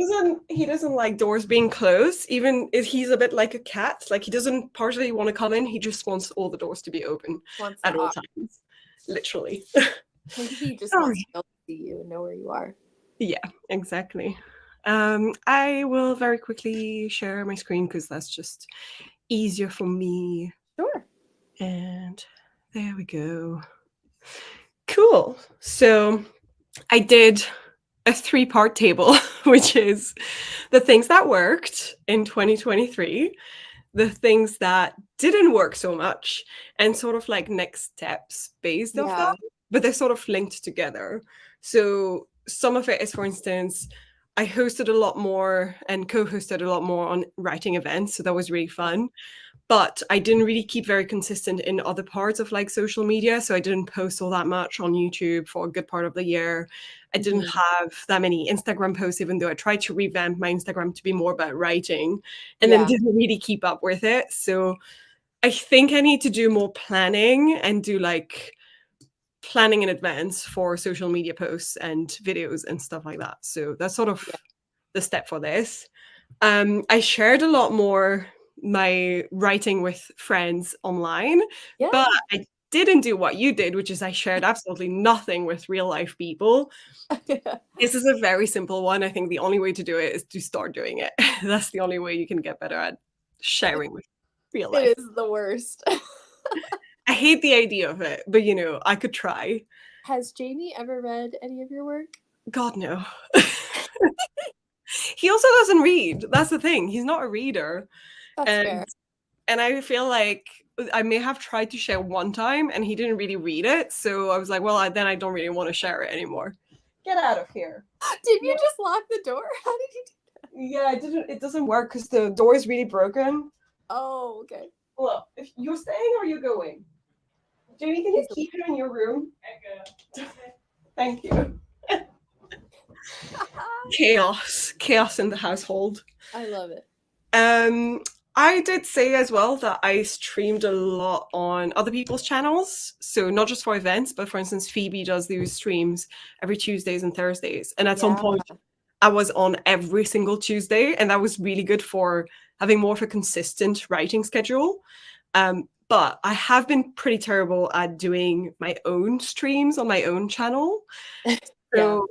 doesn't like doors being closed. Even if he's a bit like a cat, like he doesn't partially want to come in. He just wants all the doors to be open Wants at the all op. times. Literally. Maybe he just wants to Sorry. be able to see you and know where you are. Yeah, exactly. I will very quickly share my screen because that's just easier for me. Sure. And there we go. Cool. So I did a three-part table, which is the things that worked in 2023, the things that didn't work so much, and sort of like next steps based off that, Yeah. but they're sort of linked together. So some of it is, for instance, I hosted a lot more and co-hosted a lot more on writing events, so that was really fun. But I didn't really keep very consistent in other parts of like social media. So I didn't post all that much on YouTube for a good part of the year. I didn't Mhm. have that many Instagram posts, even though I tried to revamp my Instagram to be more about writing and then Yeah. didn't really keep up with it. So I think I need to do more planning and do like planning in advance for social media posts and videos and stuff like that. So that's sort of Yeah. the step for this. I shared a lot more my writing with friends online, Yeah. but I didn't do what you did, which is I shared absolutely nothing with real life people. This is a very simple one. I think the only way to do it is to start doing it. That's the only way you can get better at sharing with real life. It is the worst. I hate the idea of it, but I could try. Has Jamie ever read any of your work? God, no. He also doesn't read. That's the thing. He's not a reader. That's And fair. and I feel like I may have tried to share one time and he didn't really read it. So I was like, well, then I don't really want to share it anymore. Get out of here. Didn't Yeah, you just lock the door? How did you do? yeah, it doesn't work because the door is really broken. Oh, okay. Well, if you're staying or you're going? Jamie, can you He's keep him in your room? Thank you. Chaos in the household. I love it. Um, I did say as well that I streamed a lot on other people's channels. So not just for events, but for instance, Phoebe does these streams every Tuesdays and Thursdays. And at some Yeah. point, I was on every single Tuesday, and that was really good for having more of a consistent writing schedule. But I have been pretty terrible at doing my own streams on my own channel. Yeah. So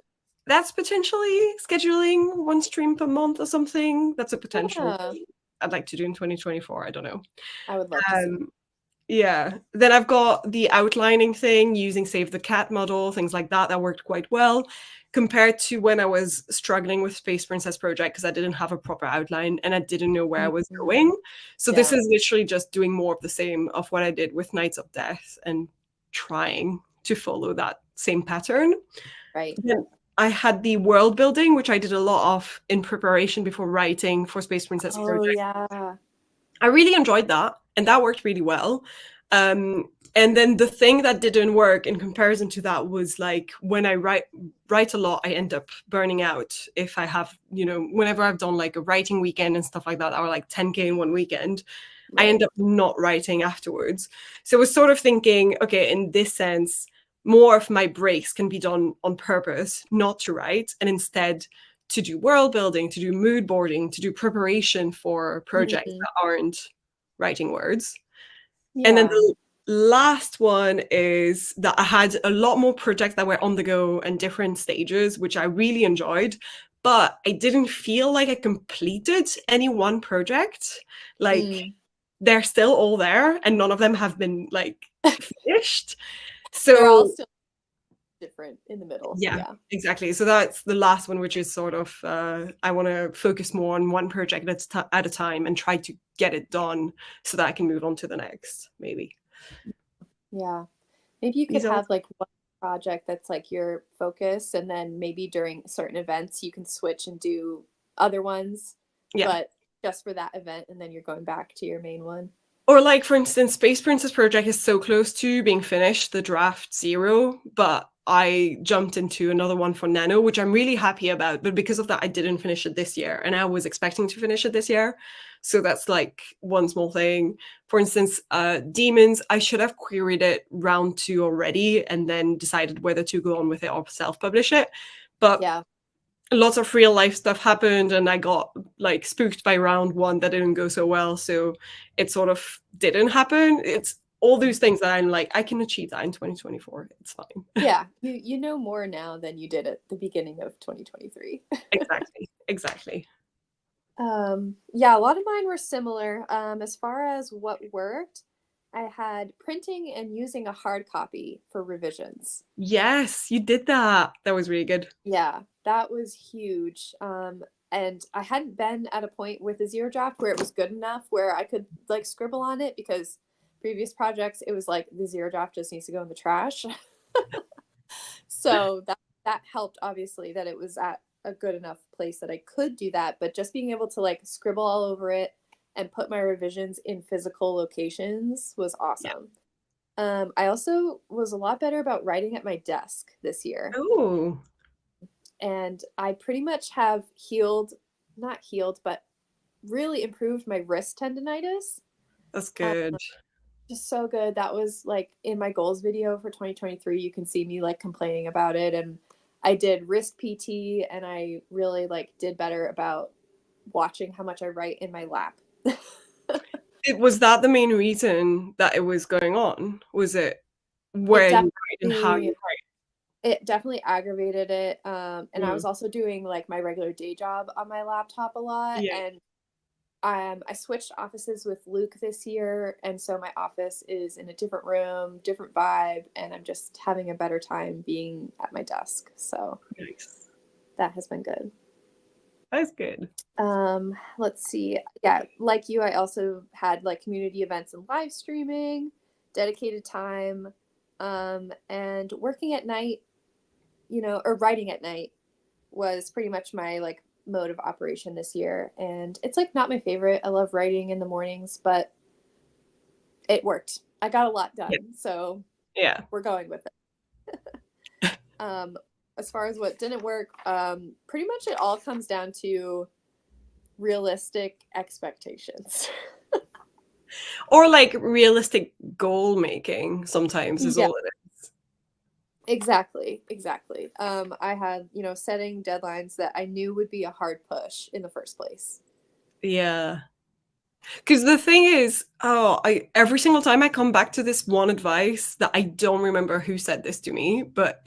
that's potentially scheduling one stream per month or something. That's a potential Yeah. I'd like to do in 2024. I don't know. I would love to see. Um, yeah. Then I've got the outlining thing using Save the Cat model, things like that. That worked quite well compared to when I was struggling with Space Princess Project because I didn't have a proper outline and I didn't know where I was Mhm. going. So this Yeah. is literally just doing more of the same of what I did with Knights of Death and trying to follow that same pattern. Right. Then I had the world building, which I did a lot of in preparation before writing for Space Princess Oh Project. yeah. I really enjoyed that, and that worked really well. And then the thing that didn't work in comparison to that was like when I write a lot, I end up burning out. If I have, whenever I've done like a writing weekend and stuff like that, or like 10K in one weekend, I Right. end up not writing afterwards. So I was sort of thinking, okay, in this sense, more of my breaks can be done on purpose, not to write, and instead to do world building, to do mood boarding, to do preparation for projects Mhm. that aren't writing words. And then Yeah. the last one is that I had a lot more projects that were on the go and different stages, which I really enjoyed. But I didn't feel like I completed any one project. Like Mm. they're still all there and none of them have been like finished. They're all So still different in the middle. yeah, Yeah. exactly. So that's the last one, which is sort of I want to focus more on one project at a time and try to get it done so that I can move on to the next, maybe. Yeah. Maybe you could These are have like one project that's like your focus, and then maybe during certain events you can switch and do other ones, yeah. but just for that event, and then you're going back to your main one. Or like for instance, Space Princess Project is so close to being finished, the draft 0, but I jumped into another one for Nano, which I'm really happy about. But because of that, I didn't finish it this year, and I was expecting to finish it this year. So that's like one small thing. For instance, Demons, I should have queried it round 2 already, and then decided whether to go on with it or self-publish it. But Yeah. lots of real life stuff happened and I got like spooked by round 1 that didn't go so well, so it sort of didn't happen. It's all those things that I'm like, I can achieve that in 2024, it's fine. Yeah. You know more now than you did at the beginning of 2023. Exactly. Yeah, a lot of mine were similar. As far as what worked, I had printing and using a hard copy for revisions. Yes, you did that. That was really good. Yeah, that was huge. And I hadn't been at a point with the zero draft where it was good enough where I could like scribble on it, because previous projects it was like the zero draft just needs to go in the trash. So that helped, obviously, that it was at a good enough place that I could do that, but just being able to like scribble all over it and put my revisions in physical locations was Yeah. awesome. I also was a lot better about writing at my desk this year. Oh, And I pretty much have healed, not healed, but really improved my wrist tendonitis. that's Um, good. just so good. That was like in my goals video for 2023. You can see me like complaining about it. And I did wrist PT, and I really like did better about watching how much I write in my lap. Was that the main reason that it was going on? Was it It where you write and how you definitely it definitely aggravated it. And I write? was also doing like my regular day job on my laptop a lot, Yeah. and I switched offices with Luke this year, and so my office is in a different room, different vibe, and I'm just having a better time being at my desk. So Nice. that has been good. That's good. Let's see. Yeah, like you, I also had like community events and live streaming, dedicated time, and working at night, or writing at night was pretty much my like mode of operation this year. And it's like not my favorite. I love writing in the mornings, but it worked. I got a lot Yeah. done. So Yeah. we're going with it. Um, as far as what didn't work, pretty much it all comes down to realistic expectations. Or like realistic goal making sometimes is Yeah, all it is. exactly. I had, setting deadlines that I knew would be a hard push in the first place. Yeah. Because the thing is, I every single time I come back to this one advice that I don't remember who said this to me, but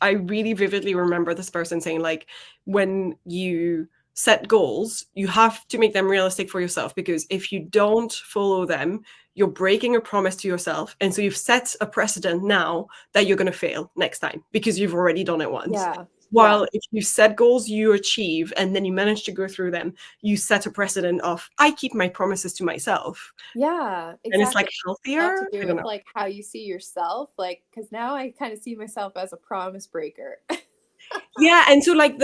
I really vividly remember this person saying like, when you set goals, you have to make them realistic for yourself, because if you don't follow them, you're breaking a promise to yourself, and so you've set a precedent now that you're going to fail next time because you've already done it once. Yeah. Yeah. While if you set goals you achieve and then you manage to go through them, you set a precedent of I keep my promises to myself. Yeah, And it's exactly. like A lot to healthier. do I don't with know. like how you see yourself, like because now I kind of see myself as a promise breaker. Yeah, and so like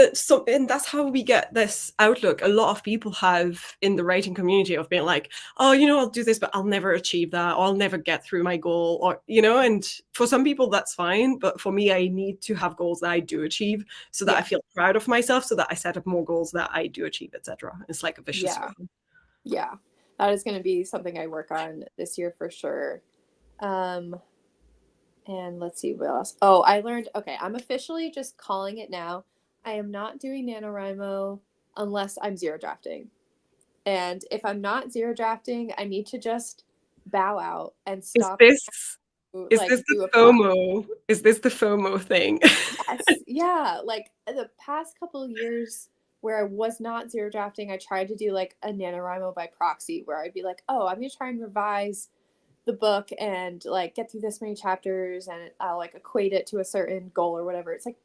and that's how we get this outlook a lot of people have in the writing community of being like, oh, I'll do this, but I'll never achieve that, or I'll never get through my goal, or and for some people that's fine, but for me, I need to have goals that I do achieve so that I Yeah, feel proud of myself, so that I set up more goals that I do achieve, etc. It's like a vicious yeah, circle. yeah. That is going to be something I work on this year for sure. Um, and let's see what else. Oh, I learned. Okay, I'm officially just calling it now. I am not doing NaNoWriMo unless I'm zero drafting. And if I'm not zero drafting, I need to just bow out and Is stop this to, is like this the do a prompt. FOMO? Is this the FOMO thing? Yes, yeah. Like the past couple of years where I was not zero drafting, I tried to do like a NaNoWriMo by proxy where I'd be like, oh, I'm gonna try and revise the book and like get through this many chapters and I'll like equate it to a certain goal or whatever. It's like,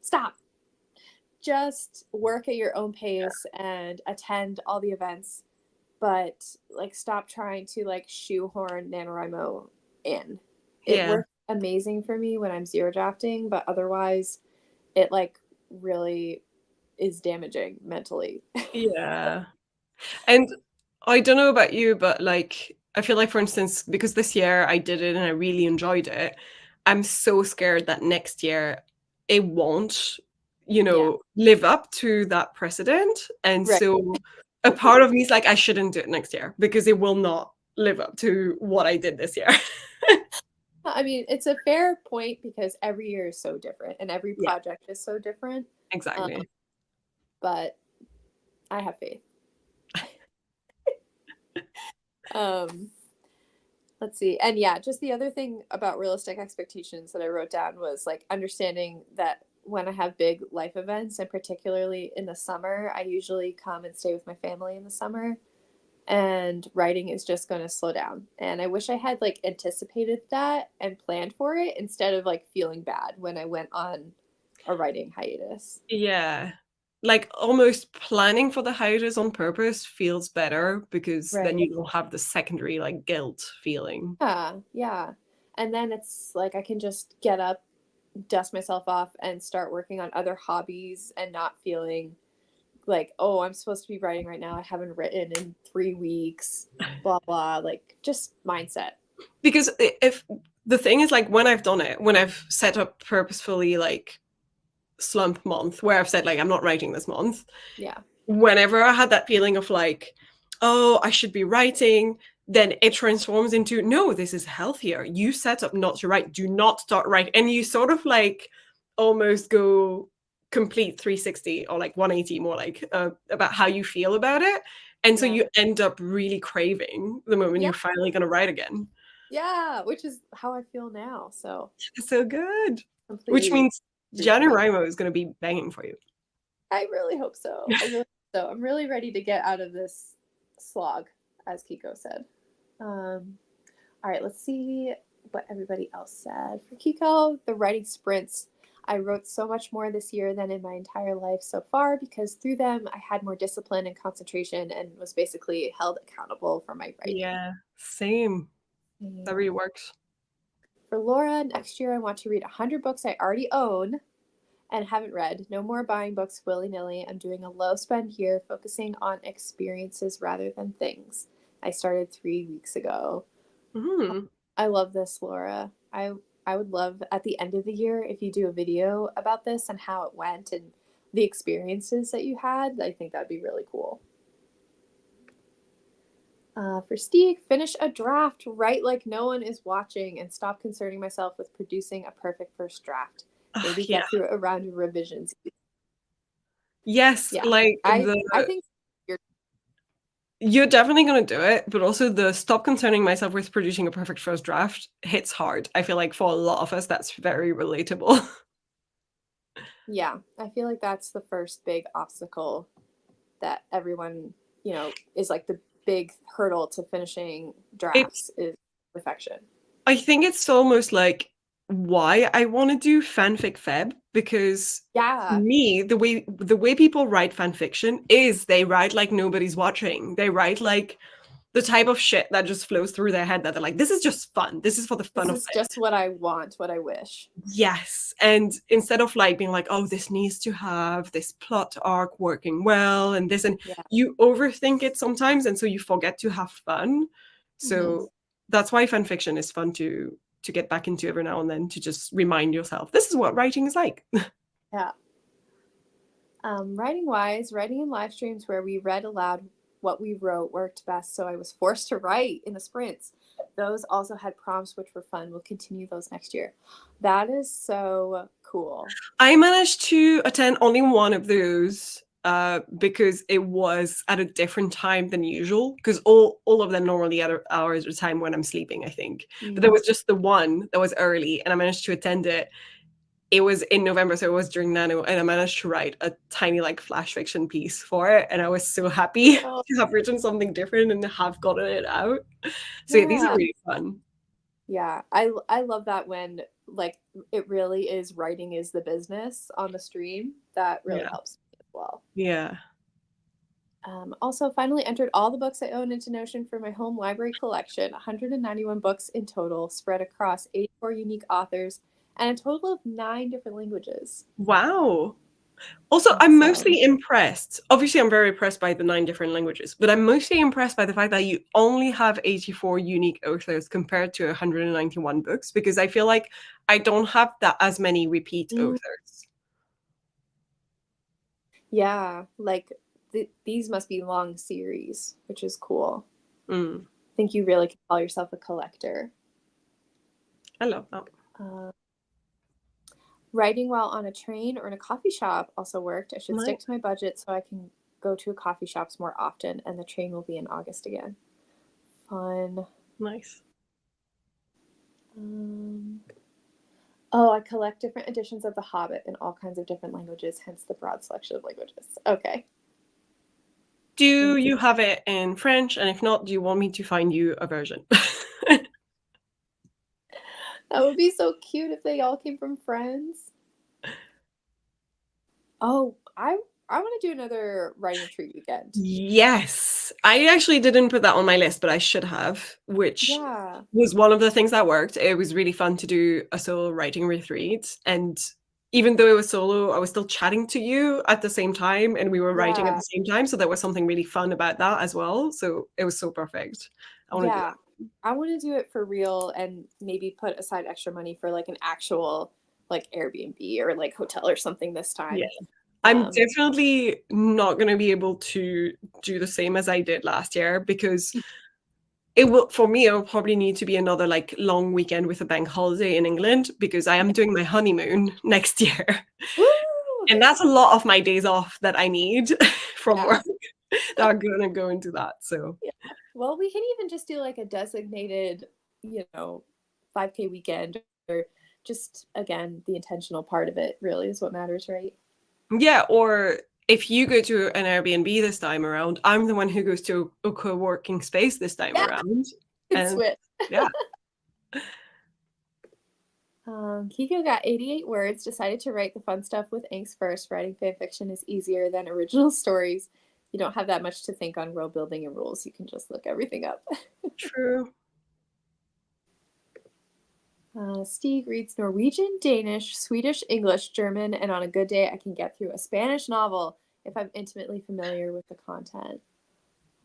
stop. Just work at your own pace and attend all the events, but like stop trying to like shoehorn NaNoWriMo in. It Yeah. works amazing for me when I'm zero drafting, but otherwise it like really is damaging mentally. Yeah. And I don't know about you, but like I feel like for instance, because this year I did it and I really enjoyed it, I'm so scared that next year it won't, Yeah. live up to that precedent. And Right. so a part of me is like, I shouldn't do it next year because it will not live up to what I did this year. I mean, it's a fair point because every year is so different and every Yeah, project is so different. Um, exactly. but I have faith. Um, let's see. And yeah, just the other thing about realistic expectations that I wrote down was like understanding that when I have big life events, and particularly in the summer, I usually come and stay with my family in the summer, and writing is just going to slow down. And I wish I had like anticipated that and planned for it instead of like feeling bad when I went on a writing hiatus. Yeah. Like almost planning for the hiatus on purpose feels better because then Right. you don't have the secondary like guilt feeling. Yeah, yeah. And then it's like I can just get up, dust myself off, and start working on other hobbies and not feeling like, oh, I'm supposed to be writing right now. I haven't written in 3 weeks, blah, blah. Like just mindset. Because if the thing is like when I've done it, when I've set up purposefully like slump month where I've said like I'm not writing this month, Yeah. whenever I had that feeling of like, oh, I should be writing, then it transforms into no, this is healthier. You set up not to write. Do not start writing. And you sort of like almost go complete 360 or like 180 more like about how you feel about it. And so Yeah. you end up really craving the moment Yeah. you're finally going to write again. Yeah. Which is how I feel now. So It's so good. Which completely means agree with that. NaNoWriMo is going to be banging for you. I really hope so. I really hope so. I'm really ready to get out of this slog, as Kiko said. All right, let's see what everybody else said. For Kiko, the writing sprints. I wrote so much more this year than in my entire life so far because through them I had more discipline and concentration and was basically held accountable for my writing. Yeah, same. That Yeah. really works. For Laura, next year I want to read 100 books I already own and haven't read. No more buying books willy nilly. I'm doing a low spend year, focusing on experiences rather than things. I started 3 weeks ago. Mhm. I love this, Laura. I would love at the end of the year if you do a video about this and how it went and the experiences that you had. I think that'd be really cool. For Steve, finish a draft, write like no one is watching, and stop concerning myself with producing a perfect first draft. Maybe Yeah. get through a round of revisions. Yes, Yeah, like I think you're. you're definitely gonna do it, but also the stop concerning myself with producing a perfect first draft hits hard. I feel like for a lot of us, that's very relatable. Yeah, I feel like that's the first big obstacle that everyone, is like the big hurdle to finishing It's drafts is perfection. I think it's almost like why I want to do fanfic feb because for Yeah. me, the way people write fan fiction is they write like nobody's watching. They write like the type of shit that just flows through their head that they're like, this is just fun. This is for the This fun of is it. just what I want, what I wish. Yes. And instead of like being like, oh, this needs to have this plot arc working well and this, and Yeah. you overthink it sometimes. And so you forget to have fun. Hmm. So that's why fan fiction is fun to get back into every now and then, to just remind yourself, this is what writing is like. Yeah. Writing wise, writing in live streams where we read aloud what we wrote worked best, so I was forced to write in the sprints. Those also had prompts which were fun. We'll continue those next year. That is so cool. I managed to attend only one of those because it was at a different time than usual. Because all of them normally at hours of time when I'm sleeping, I think. But there Mm. was just the one that was early, and I managed to attend it. It was in November, so it was during Nano, and I managed to write a tiny like flash fiction piece for it, and I was so happy Oh, to have written something different and have gotten it out. So yeah, these are yeah. really fun. Yeah. I love that when like it really is writing is the business on the stream. That really Yeah, helps me as well. yeah. Also, finally entered all the books I own into Notion for my home library collection, 191 books in total, spread across 84 unique authors and a total of 9 different languages. Wow. Also, I'm Awesome. mostly impressed. Obviously, I'm very impressed by the 9 different languages, but I'm mostly impressed by the fact that you only have 84 unique authors compared to 191 books, because I feel like I don't have that as many repeat Mm, authors. yeah, like these must be long series, which is cool. Mm, I think you really can call yourself a collector. I love that. Uh, Writing while on a train or in a coffee shop also worked. I should Nice. stick to my budget so I can go to coffee shops more often, and the train will be in August again. Fun. Nice. Um, oh, I collect different editions of The Hobbit in all kinds of different languages, hence the broad selection of languages. Okay. Do Thank you. you have it in French? And if not, do you want me to find you a version? That would be so cute if they all came from friends. Oh, I want to do another writing retreat weekend. Yes. I actually didn't put that on my list, but I should have, which Yeah. was one of the things that worked. It was really fun to do a solo writing retreat. And even though it was solo, I was still chatting to you at the same time and we were writing at Yeah. the same time. So there was something really fun about that as well. So it was so perfect. I want to do Yeah. that. I want to do it for real and maybe put aside extra money for like an actual like Airbnb or like hotel or something this Yeah. time. I'm Um, definitely not going to be able to do the same as I did last year, because it will, for me, it will probably need to be another like long weekend with a bank holiday in England, because I am yeah. doing my honeymoon next year. Woo! And that's a lot of my days off that I need from Yeah. work that are going to go into that. So, Yeah. Well, we can even just do like a designated, 5K weekend or just again, the intentional part of it really is what matters, right? yeah. Or if you go to an Airbnb this time around, I'm the one who goes to a co working space this time Yeah, around. good And switch. yeah, Kiko got 88 words, decided to write the fun stuff with inks first. Writing fan fiction is easier than original stories. You don't have that much to think on world building and rules. You can just look everything up. true. Stieg reads Norwegian, Danish, Swedish, English, German, and on a good day, I can get through a Spanish novel if I'm intimately familiar with the content.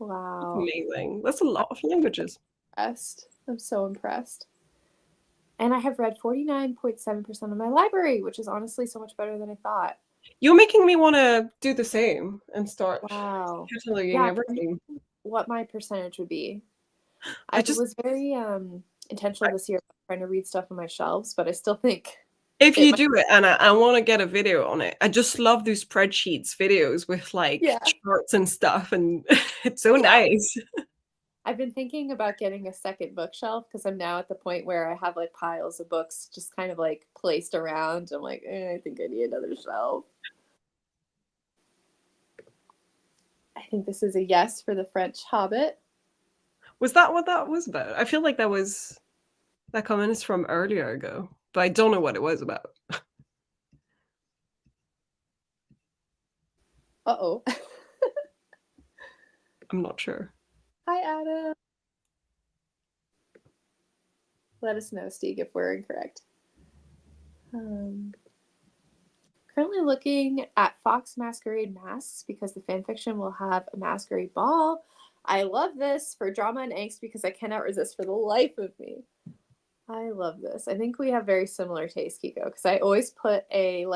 That's Wow. amazing. That's a I'm lot of languages. impressed. I'm so impressed. And I have read 49.7% of my library, which is honestly so much better than I thought. You're making me want to do the same and start Wow. cataloging Yeah, everything. what my percentage would be. I I just, was very intentional this year about trying to read stuff on my shelves, but I still think if it you might. do it, and I want to get a video on it, I just love those spreadsheets videos with like Yeah. charts and stuff, and it's so Yeah. nice. I've been thinking about getting a second bookshelf because I'm now at the point where I have like piles of books just kind of like placed around. I'm like, I think I need another shelf. I think this is a yes for the French Hobbit. Was that what that was about? I feel like that comment is from earlier ago, but I don't know what it was about. Uh-oh. I'm not sure. Hi, Adam. Let us know, Steve, if we're incorrect. Um, Currently looking at Fox Masquerade Masks because the fanfiction will have a masquerade ball. I love this for drama and angst because I cannot resist for the life of me. I love this. I think we have very similar taste, Kiko, because I always put a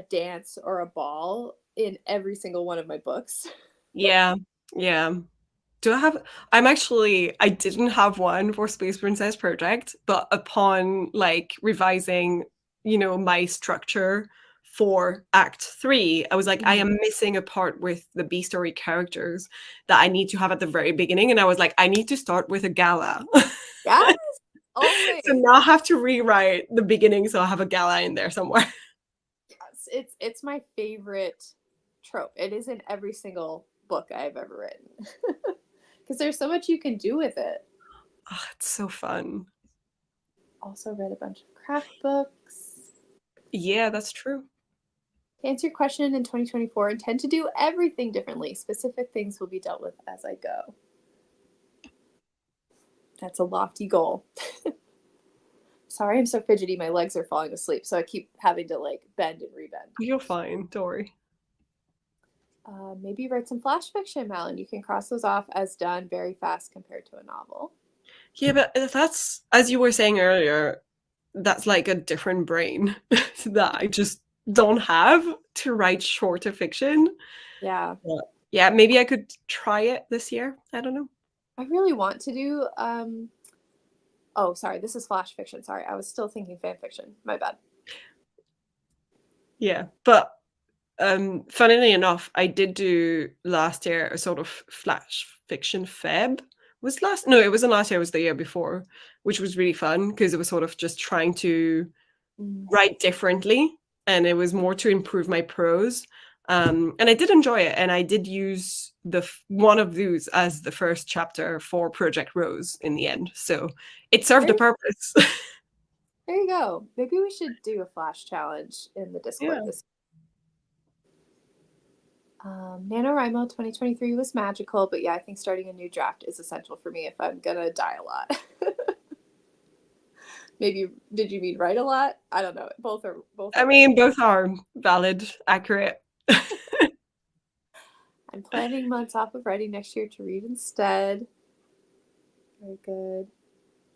dance or a ball in every single one of my books. Yeah, yeah. Do I have I didn't have one for Space Princess Project, but upon like revising, my structure for Act 3, I was like, I Mhm. am missing a part with the B story characters that I need to have at the very beginning. And I was like, I need to start with a gala. Yes, So always. now I have to rewrite the beginning so I have a gala in there somewhere. Yes, it's my favorite trope. It is in every single book I've ever written. Because there's so much you can do with it. Oh, it's so fun. Also read a bunch of craft books. Yeah, that's true. To answer your question, in 2024, intend to do everything differently. Specific things will be dealt with as I go. That's a lofty goal. Sorry, I'm so fidgety. My legs are falling asleep, so I keep having to like bend and rebend. You're fine, don't worry. Maybe write some flash fiction, Malin. You can cross those off as done very fast compared to a novel. Yeah, but that's, as you were saying earlier, that's like a different brain that I just don't have to write shorter fiction. Yeah, But yeah, maybe I could try it this year. I don't know. I really want to do. Oh, sorry, this is flash fiction. Sorry, I was still thinking fan fiction. My bad. Yeah, but funnily enough, I did do last year a sort of flash fiction feb. Was last No, it wasn't last year, it was the year before, which was really fun because it was sort of just trying to Mm. write differently, and it was more to improve my prose. And I did enjoy it, and I did use one of those as the first chapter for Project Rose in the end, so it served a There, purpose. there you go. Maybe we should do a flash challenge in the Yeah. Discord this. NaNoWriMo 2023 was magical, but yeah, I think starting a new draft is essential for me if I'm gonna die a lot. Maybe did you mean write a lot? I don't know. Both I are right. mean, both are valid, accurate. I'm planning months off of writing next year to read instead. Very good.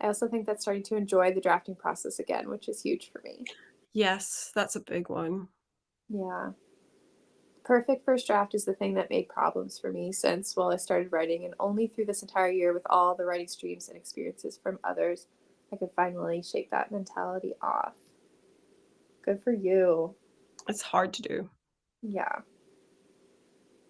I also think that's starting to enjoy the drafting process again, which is huge for me. Yes, that's a big one. Yeah. Perfect first draft is the thing that made problems for me since, well, I started writing, and only through this entire year with all the writing streams and experiences from others, I could finally shake that mentality off. Good for you. It's hard to do. Yeah.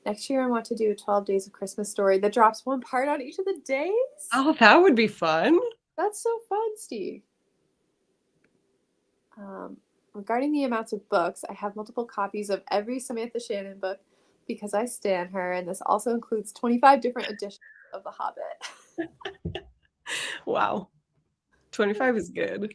Next year, I want to do a 12 Days of Christmas story that drops one part on each of the days. Oh, that would be fun. That's so fun, Steve. Regarding the amounts of books, I have multiple copies of every Samantha Shannon book because I stan her, and this also includes 25 different editions of The Hobbit. Wow. 25 is good.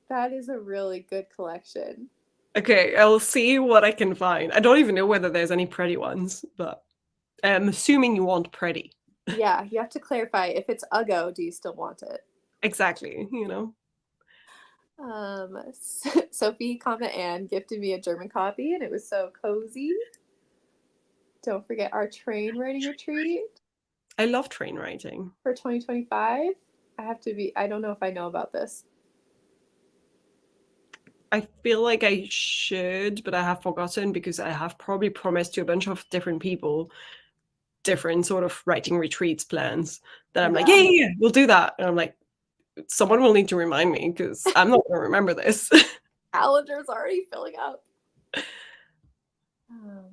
That is a really good collection. Okay, I'll see what I can find. I don't even know whether there's any pretty ones, but I'm assuming you want pretty. Yeah, you have to clarify if it's Uggo, do you still want it? Exactly. Sophie, Ann gifted me a German copy, and it was so cozy. Don't forget our train writing retreat I love train writing. for 2025. I don't know if I know about this. I feel like I should, but I have forgotten because I have probably promised to a bunch of different people different sort of writing retreats plans that I'm like, yeah, Yeah. yeah, yeah, we'll do that. And I'm like, someone will need to remind me because I'm not going to remember this. Calendar's already filling up. Oh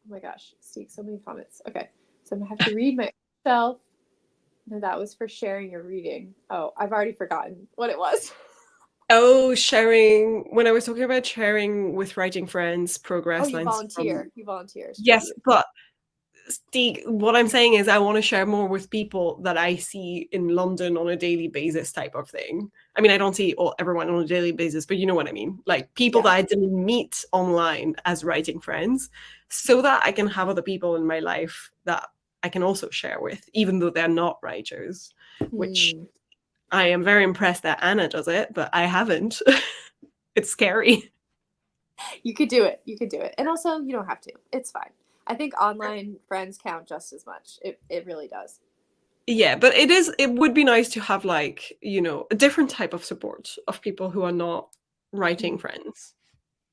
my gosh, Steve, so many comments. Okay, so I'm gonna have to read my self. No, that was for sharing your reading. Oh, I've already forgotten what it was. Oh, sharing, when I was talking about sharing with writing friends, Oh, progress you lines from, volunteer. You volunteer is true. yes, but what I'm saying is I want to share more with people that I see in London on a daily basis type of thing. I mean, I don't see everyone on a daily basis, but you know what I mean. Like people that Yeah. I didn't meet online as writing friends, so that I can have other people in my life that I can also share with, even though they're not writers, which Hmm. I am very impressed that Anna does it, but I haven't. It's scary. You could do it. You could do it. And also, you don't have to. It's fine. I think online friends count just as much. It really does. Yeah, but it would be nice to have like, a different type of support of people who are not writing Mhm. friends.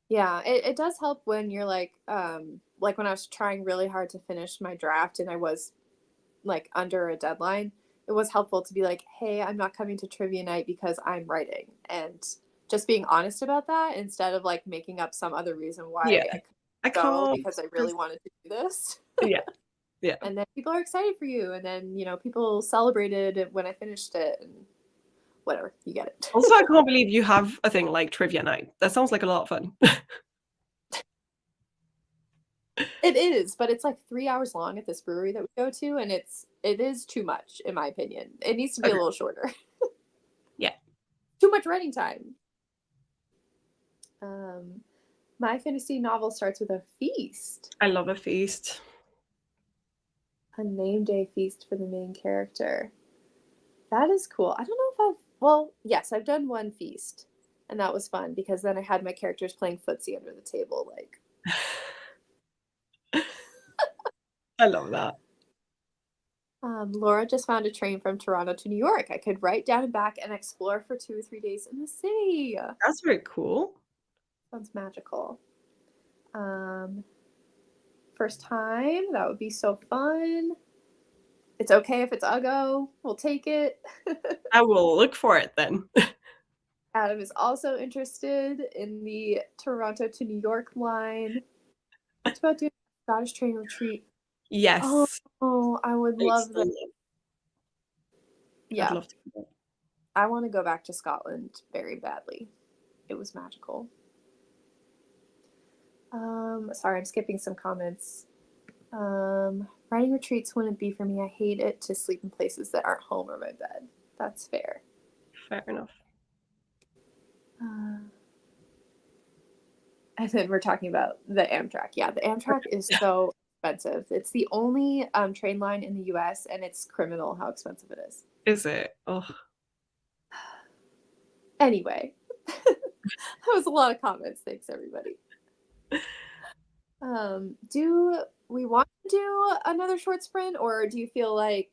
Yeah, it does help when you're like when I was trying really hard to finish my draft and I was like under a deadline, it was helpful to be like, "Hey, I'm not coming to trivia night because I'm writing." And just being honest about that instead of like making up some other reason Yeah. why I couldn't I go can't because I really 'cause wanted to do this. yeah, yeah. And then people are excited for you and then, people celebrated it when I finished it and whatever, you get it. Also, I can't believe you have a thing like trivia night. That sounds like a lot of fun. It is, but it's like 3 hours long at this brewery that we go to, and it is too much, in my opinion. It needs to be a Okay. little shorter. Yeah. Too much writing time. Um, my fantasy novel starts with a feast, I love a feast. a name day feast for the main character. That is cool. I don't know if well, yes, I've done one feast, and that was fun because then I had my characters playing footsie under the table. Like, I love that. Laura just found a train from Toronto to New York. I could write down and back and explore for 2 or 3 days in the city. That's very cool. Sounds magical. Um, First time, that would be so fun. It's okay if it's Uggo. We'll take it. I will look for it then. Adam is also interested in the Toronto to New York line. Talked about doing a Scottish train retreat. Oh, Yes. I would I love still that. love I'd Yeah, love to do that. I want to go back to Scotland very badly. It was magical. Sorry, I'm skipping some comments. Writing retreats wouldn't be for me. I hate it to sleep in places that aren't home or my bed. That's fair. Fair enough. Uh, and then we're talking about the Amtrak. Yeah, the Amtrak is Yeah. so expensive. It's the only train line in the US, and it's criminal how expensive it is. Is it? Oh. Anyway, that was a lot of comments. Thanks, everybody. Do we want to do another short sprint, or do you feel like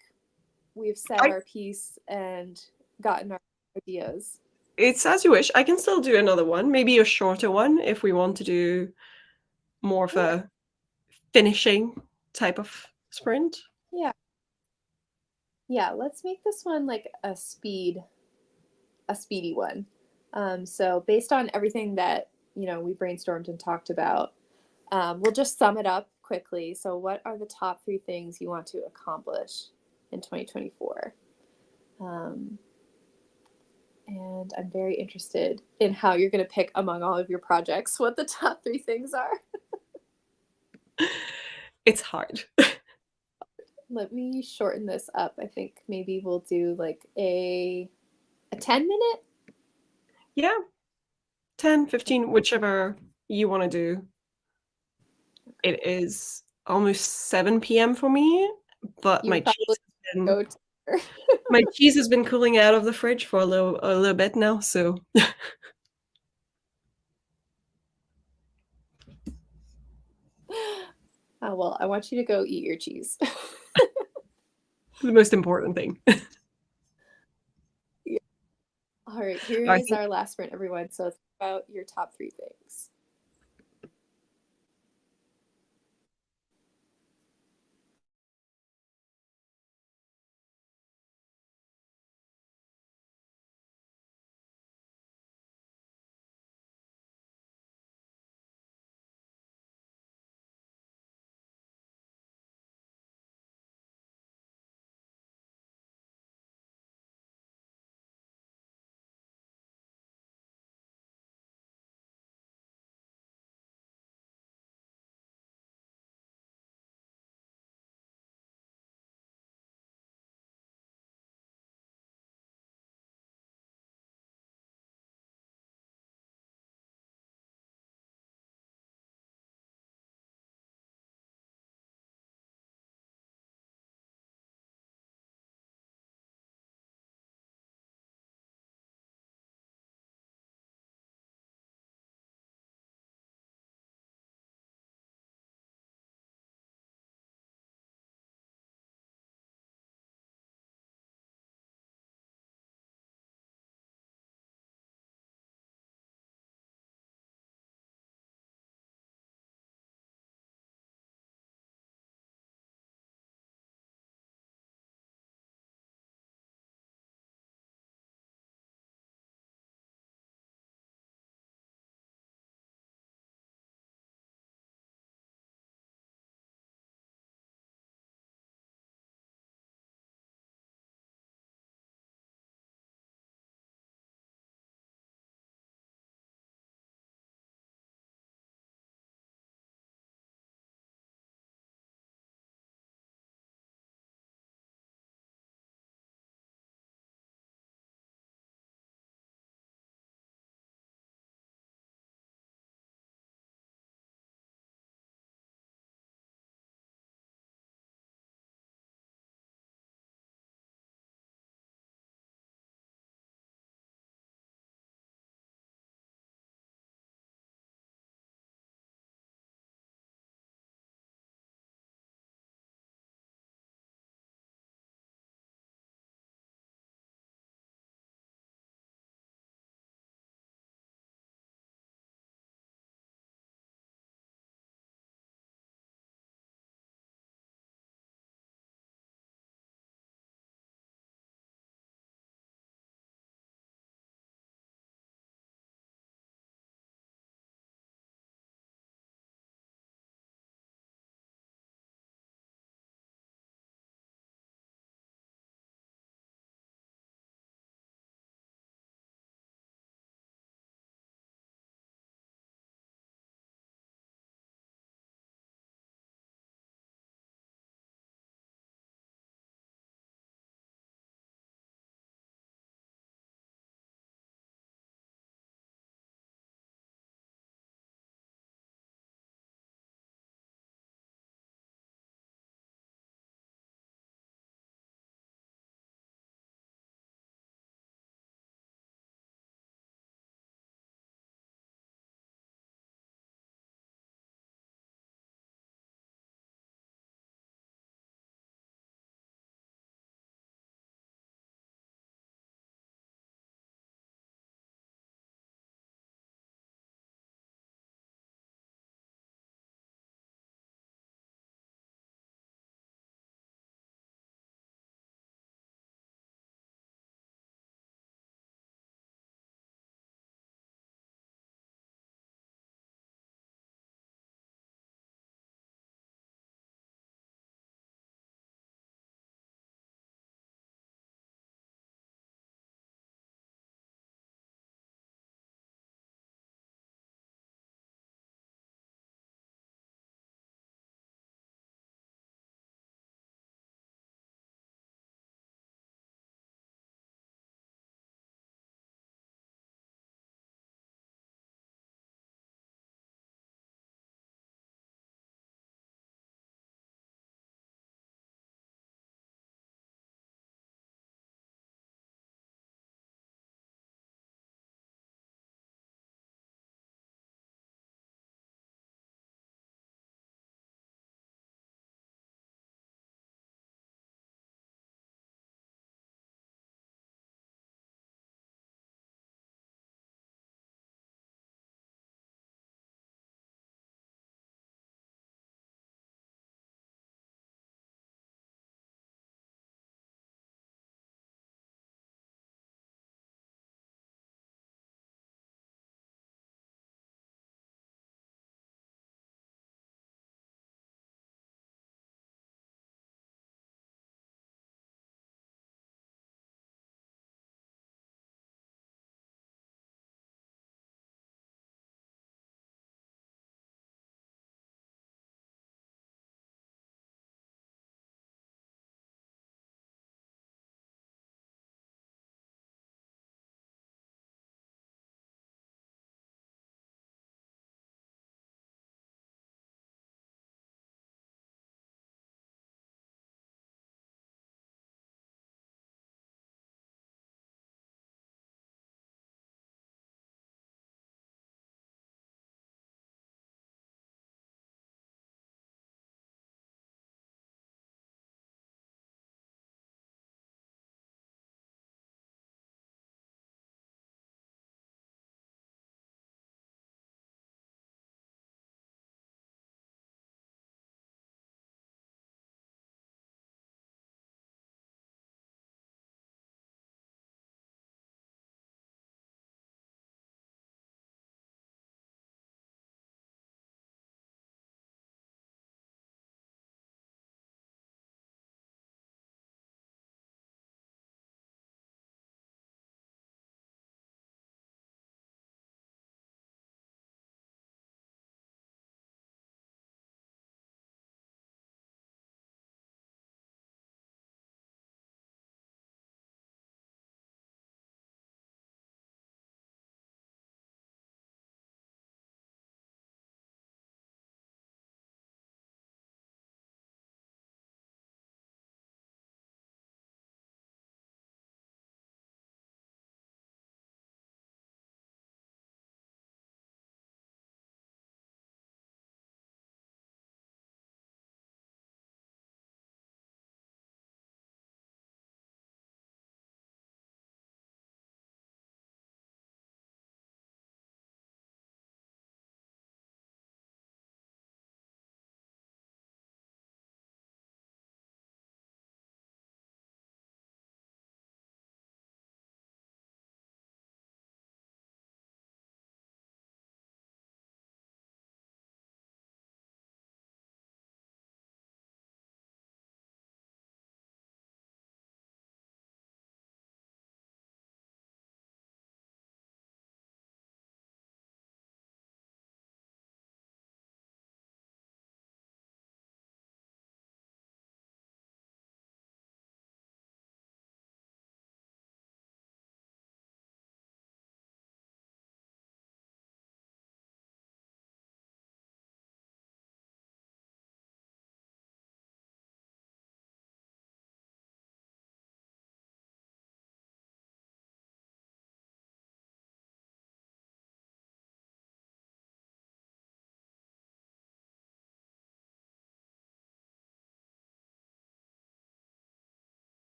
we've said I our piece and gotten our ideas? It's as you wish. I can still do another one, maybe a shorter one if we want to do more of Yeah, a finishing type of sprint. yeah, yeah. Let's make this one like a speedy one. So based on everything that we brainstormed and talked about, we'll just sum it up quickly. So, what are the top 3 things you want to accomplish in 2024? Um, and I'm very interested in how you're going to pick among all of your projects what the top 3 things are. It's hard. Let me shorten this up. I think maybe we'll do like a 10 minute. Yeah, 10, 15, whichever you want to do. Okay. It is almost 7 p.m. for me, but You probably go to. my cheese has been cooling out of the fridge for a little bit now, so Oh, well, I want you to go eat your cheese. the most important thing. Yeah. All right, here I is think our last sprint, everyone. So, think about your top 3 things.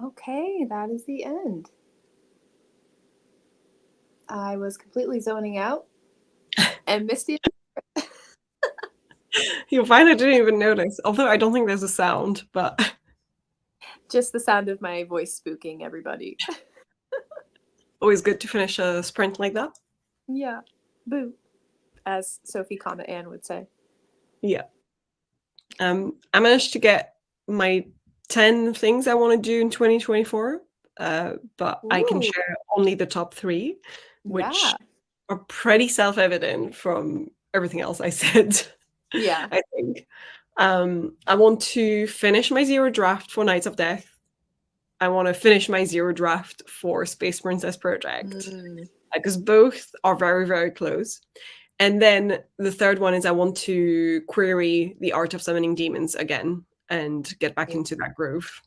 Okay, that is the end. I was completely zoning out and Misty, You're fine, I didn't even notice. Although I don't think there's a sound, but just the sound of my voice spooking everybody. always good to finish a sprint like that. Yeah. Boo, as Sophie, Anne would say. Yeah. I managed to get my 10 things I want to do in 2024, but I can Ooh, share only the top three, which yeah. are pretty self-evident from everything else I said, Yeah. I think. I want to finish my zero draft for Knights of Death. I want to finish my zero draft for Space Princess Project, Mm, because both are very, very close. And then the third one is I want to query the art of summoning demons again and get back into that groove.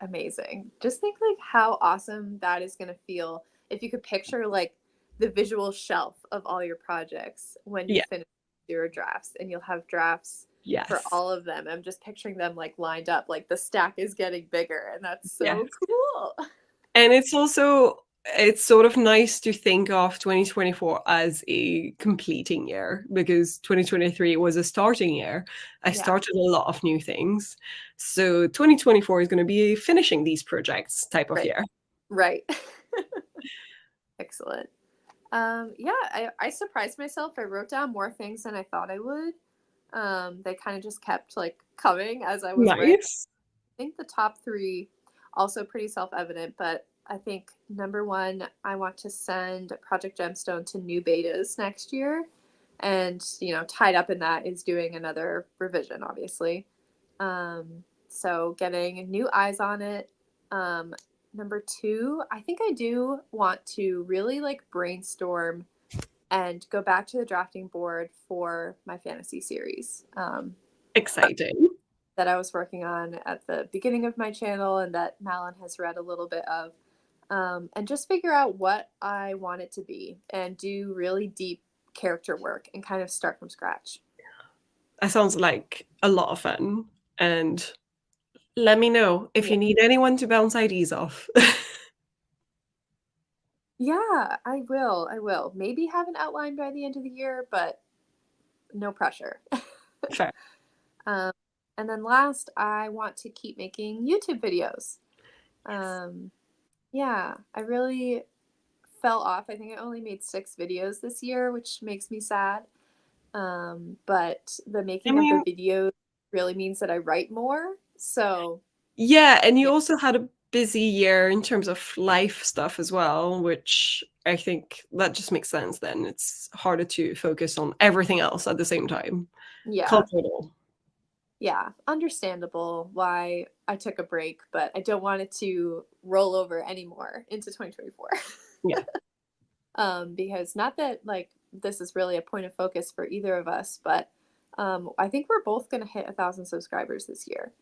amazing. Just think like how awesome that is going to feel if you could picture like the visual shelf of all your projects when you Yeah. finish your drafts, and you'll have drafts for Yes. all of them. I'm just picturing them like lined up, like the stack is getting bigger, and that's so Yes. cool. And it's sort of nice to think of 2024 as a completing year because 2023 was a starting year. I Yeah, started a lot of new things. So 2024 is going to be a finishing these projects type of right. year. Right. Excellent. Yeah, I surprised myself. I wrote down more things than I thought I would. They kind of just kept like coming as I was writing. Nice. I think the top three also pretty self-evident, but I think number one, I want to send Project Gemstone to new betas next year. And, tied up in that is doing another revision, obviously. So getting new eyes on it. Um, Number two, I think I do want to really like brainstorm and go back to the drafting board for my fantasy series. Exciting. That I was working on at the beginning of my channel and that Malin has read a little bit of. And just figure out what I want it to be and do really deep character work and kind of start from scratch. That sounds like a lot of fun. And let me know if Yeah. you need anyone to bounce IDs off. Yeah, I will. I will. Maybe have an outline by the end of the year, but no pressure. Fair. um, and then last, I want to keep making YouTube videos. Yes. Um, yeah, I really fell off. I think I only made 6 videos this year, which makes me sad. But the I making of the mean, videos really means that I write more. So, yeah, and you yeah, also had a busy year in terms of life stuff as well, which I think that just makes sense then. It's harder to focus on everything else at the same time. yeah, Cultural. yeah, understandable why I took a break, but I don't want it to roll over anymore into 2024. Yeah. Because not that like this is really a point of focus for either of us, but I think we're both going to hit 1,000 subscribers this year,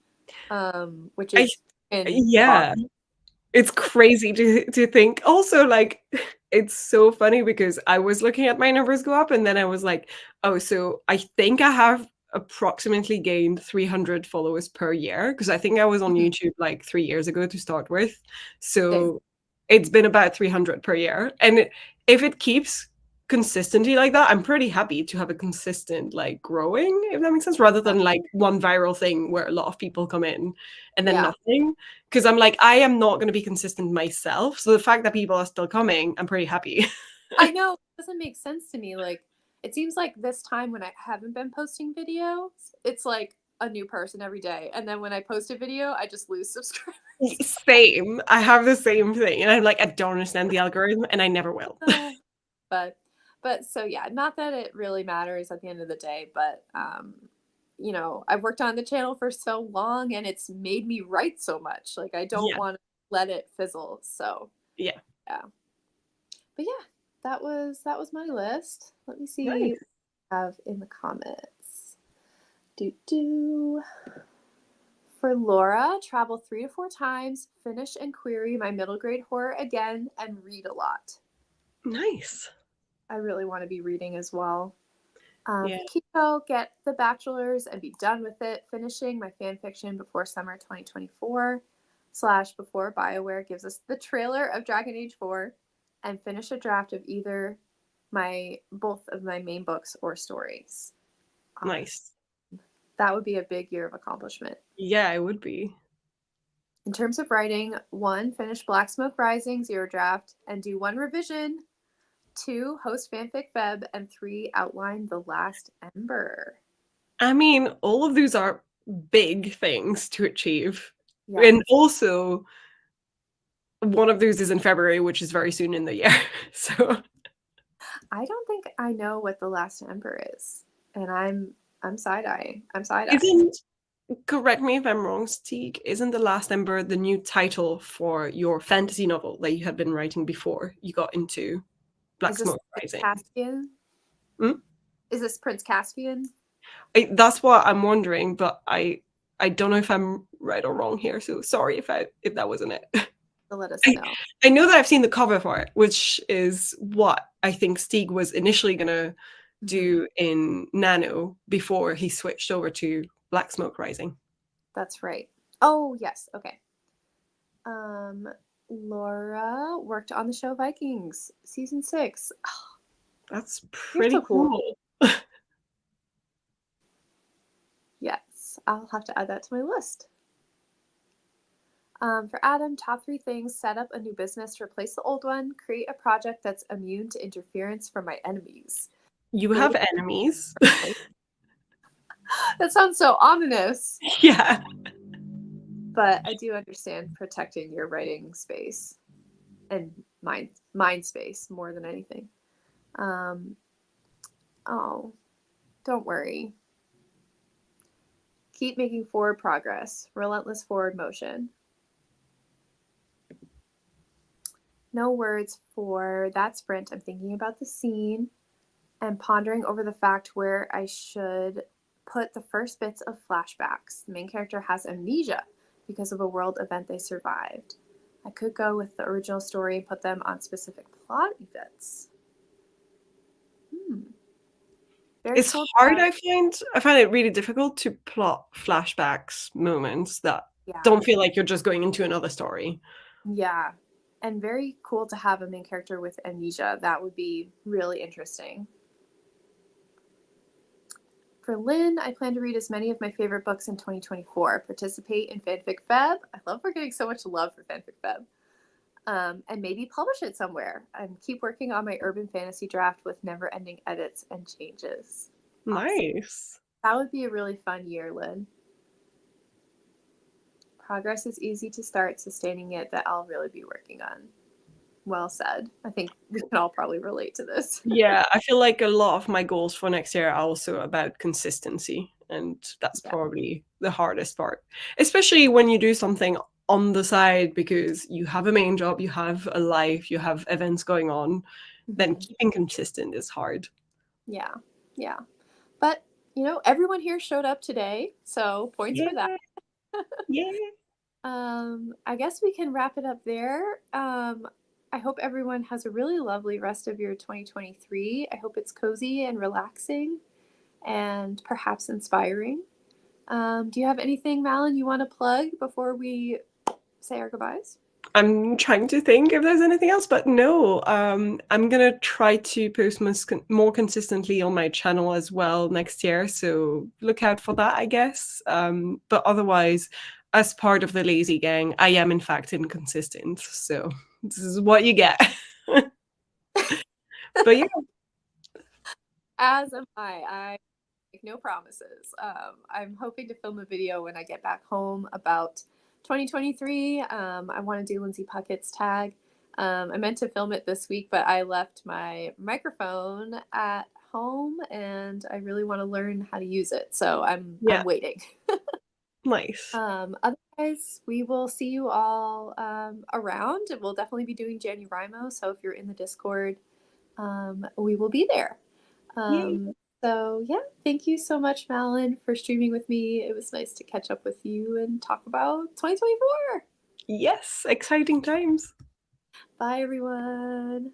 which I is in yeah. It's crazy to think. Also, like, it's so funny because I was looking at my numbers go up, and then I was like, "Oh, so I think I have approximately gained 300 followers per year," because I think I was on Mhm. YouTube, like, 3 years ago to start with. Same. So, it's been about 300 per year, and if it keeps consistently like that, I'm pretty happy to have a consistent, like, growing, if that makes sense, rather than, like, one viral thing where a lot of people come in and then Yeah. nothing. Because I'm like, I am not going to be consistent myself. So the fact that people are still coming, I'm pretty happy. I know, it doesn't make sense to me. Like, it seems like this time when I haven't been posting videos, it's like a new person every day. And then when I post a video, I just lose subscribers. Same. I have the same thing. And I'm like, I don't understand the algorithm and I never will. Uh, but so yeah, not that it really matters at the end of the day, but I've worked on the channel for so long and it's made me write so much. Like I don't Yeah. want to let it fizzle. So Yeah. yeah. But yeah, that was my list. Let me see Nice. what I have in the comments. Do do. For Laura, travel 3 to 4 times, finish and query my middle grade horror again, and read a lot. Nice. I really want to be reading as well. Yeah. For Kiko, get the bachelor's and be done with it, finishing my fan fiction before summer 2024. slash before BioWare gives us the trailer of Dragon Age 4 and finish a draft of either both of my main books or stories. Nice. That would be a big year of accomplishment. Yeah, it would be. In terms of writing, 1, finish Black Smoke Rising, 0 draft, and do 1 revision. 2, host fanfic Feb, and 3, outline The Last Ember. I mean, all of those are big things to achieve. Yeah. And also, one of those is in February, which is very soon in the year. So I don't think I know what The Last Ember is. And I'm side-eyeing. I'm side-eyeing. isn't, correct me if I'm wrong, Stieg, isn't The Last Ember the new title for your fantasy novel that you had been writing before you got into Black Is this Smoke Rising? Caspian? Hmm? Is this Prince Caspian? That's what I'm wondering, but I don't know if I'm right or wrong here, so sorry if that wasn't it. So let us know. I know that I've seen the cover for it, which is what I think Stieg was initially gonna do in Nano before he switched over to Black Smoke Rising. That's right. Oh, yes. Okay. Laura worked on the show Vikings, season 6. That's You're pretty so cool. cool. Yes, I'll have to add that to my list. For Adam, top 3 things: set up a new business to replace the old one, create a project that's immune to interference from my enemies. You have enemies. That sounds so ominous. Yeah. But I do understand protecting your writing space and mind space more than anything. Oh, don't worry. Keep making forward progress. Relentless forward motion. No words for that sprint. I'm thinking about the scene and pondering over the fact where I should put the first bits of flashbacks. The main character has amnesia because of a world event they survived. I could go with the original story and put them on specific plot events. It's hard, I find it really difficult to plot flashbacks moments that don't feel like you're just going into another story. Yeah. And very cool to have a main character with amnesia. That would be really interesting. For Lynn, I plan to read as many of my favorite books in 2024. Participate in Fanfic Feb. I love we're getting so much love for Fanfic Feb. And maybe publish it somewhere. And keep working on my urban fantasy draft with never-ending edits and changes. Nice. Awesome. That would be a really fun year, Lynn. Progress is easy to start, sustaining it that I'll really be working on. Well said. I think we can all probably relate to this. Yeah, I feel like a lot of my goals for next year are also about consistency, and that's probably the hardest part, especially when you do something on the side because you have a main job, you have a life, you have events going on, then keeping consistent is hard. Yeah, yeah. But, everyone here showed up today, so points for that. Yeah. I guess we can wrap it up there. I hope everyone has a really lovely rest of your 2023. I hope it's cozy and relaxing and perhaps inspiring. Do you have anything, Malin, you want to plug before we say our goodbyes? I'm trying to think if there's anything else, but no. I'm gonna try to post more consistently on my channel as well next year, so look out for that, I guess. But otherwise, as part of the Lazy Gang, I am in fact inconsistent, so this is what you get. But yeah. As am I. I make no promises. I'm hoping to film a video when I get back home about 2023. I want to do Lindsay Puckett's tag. I meant to film it this week, but I left my microphone at home and I really want to learn how to use it. So I'm waiting. Nice. Otherwise, we will see you all around. We'll definitely be doing JanuRimo. So if you're in the Discord, we will be there. So yeah, thank you so much, Malin, for streaming with me. It was nice to catch up with you and talk about 2024. Yes, exciting times. Bye, everyone.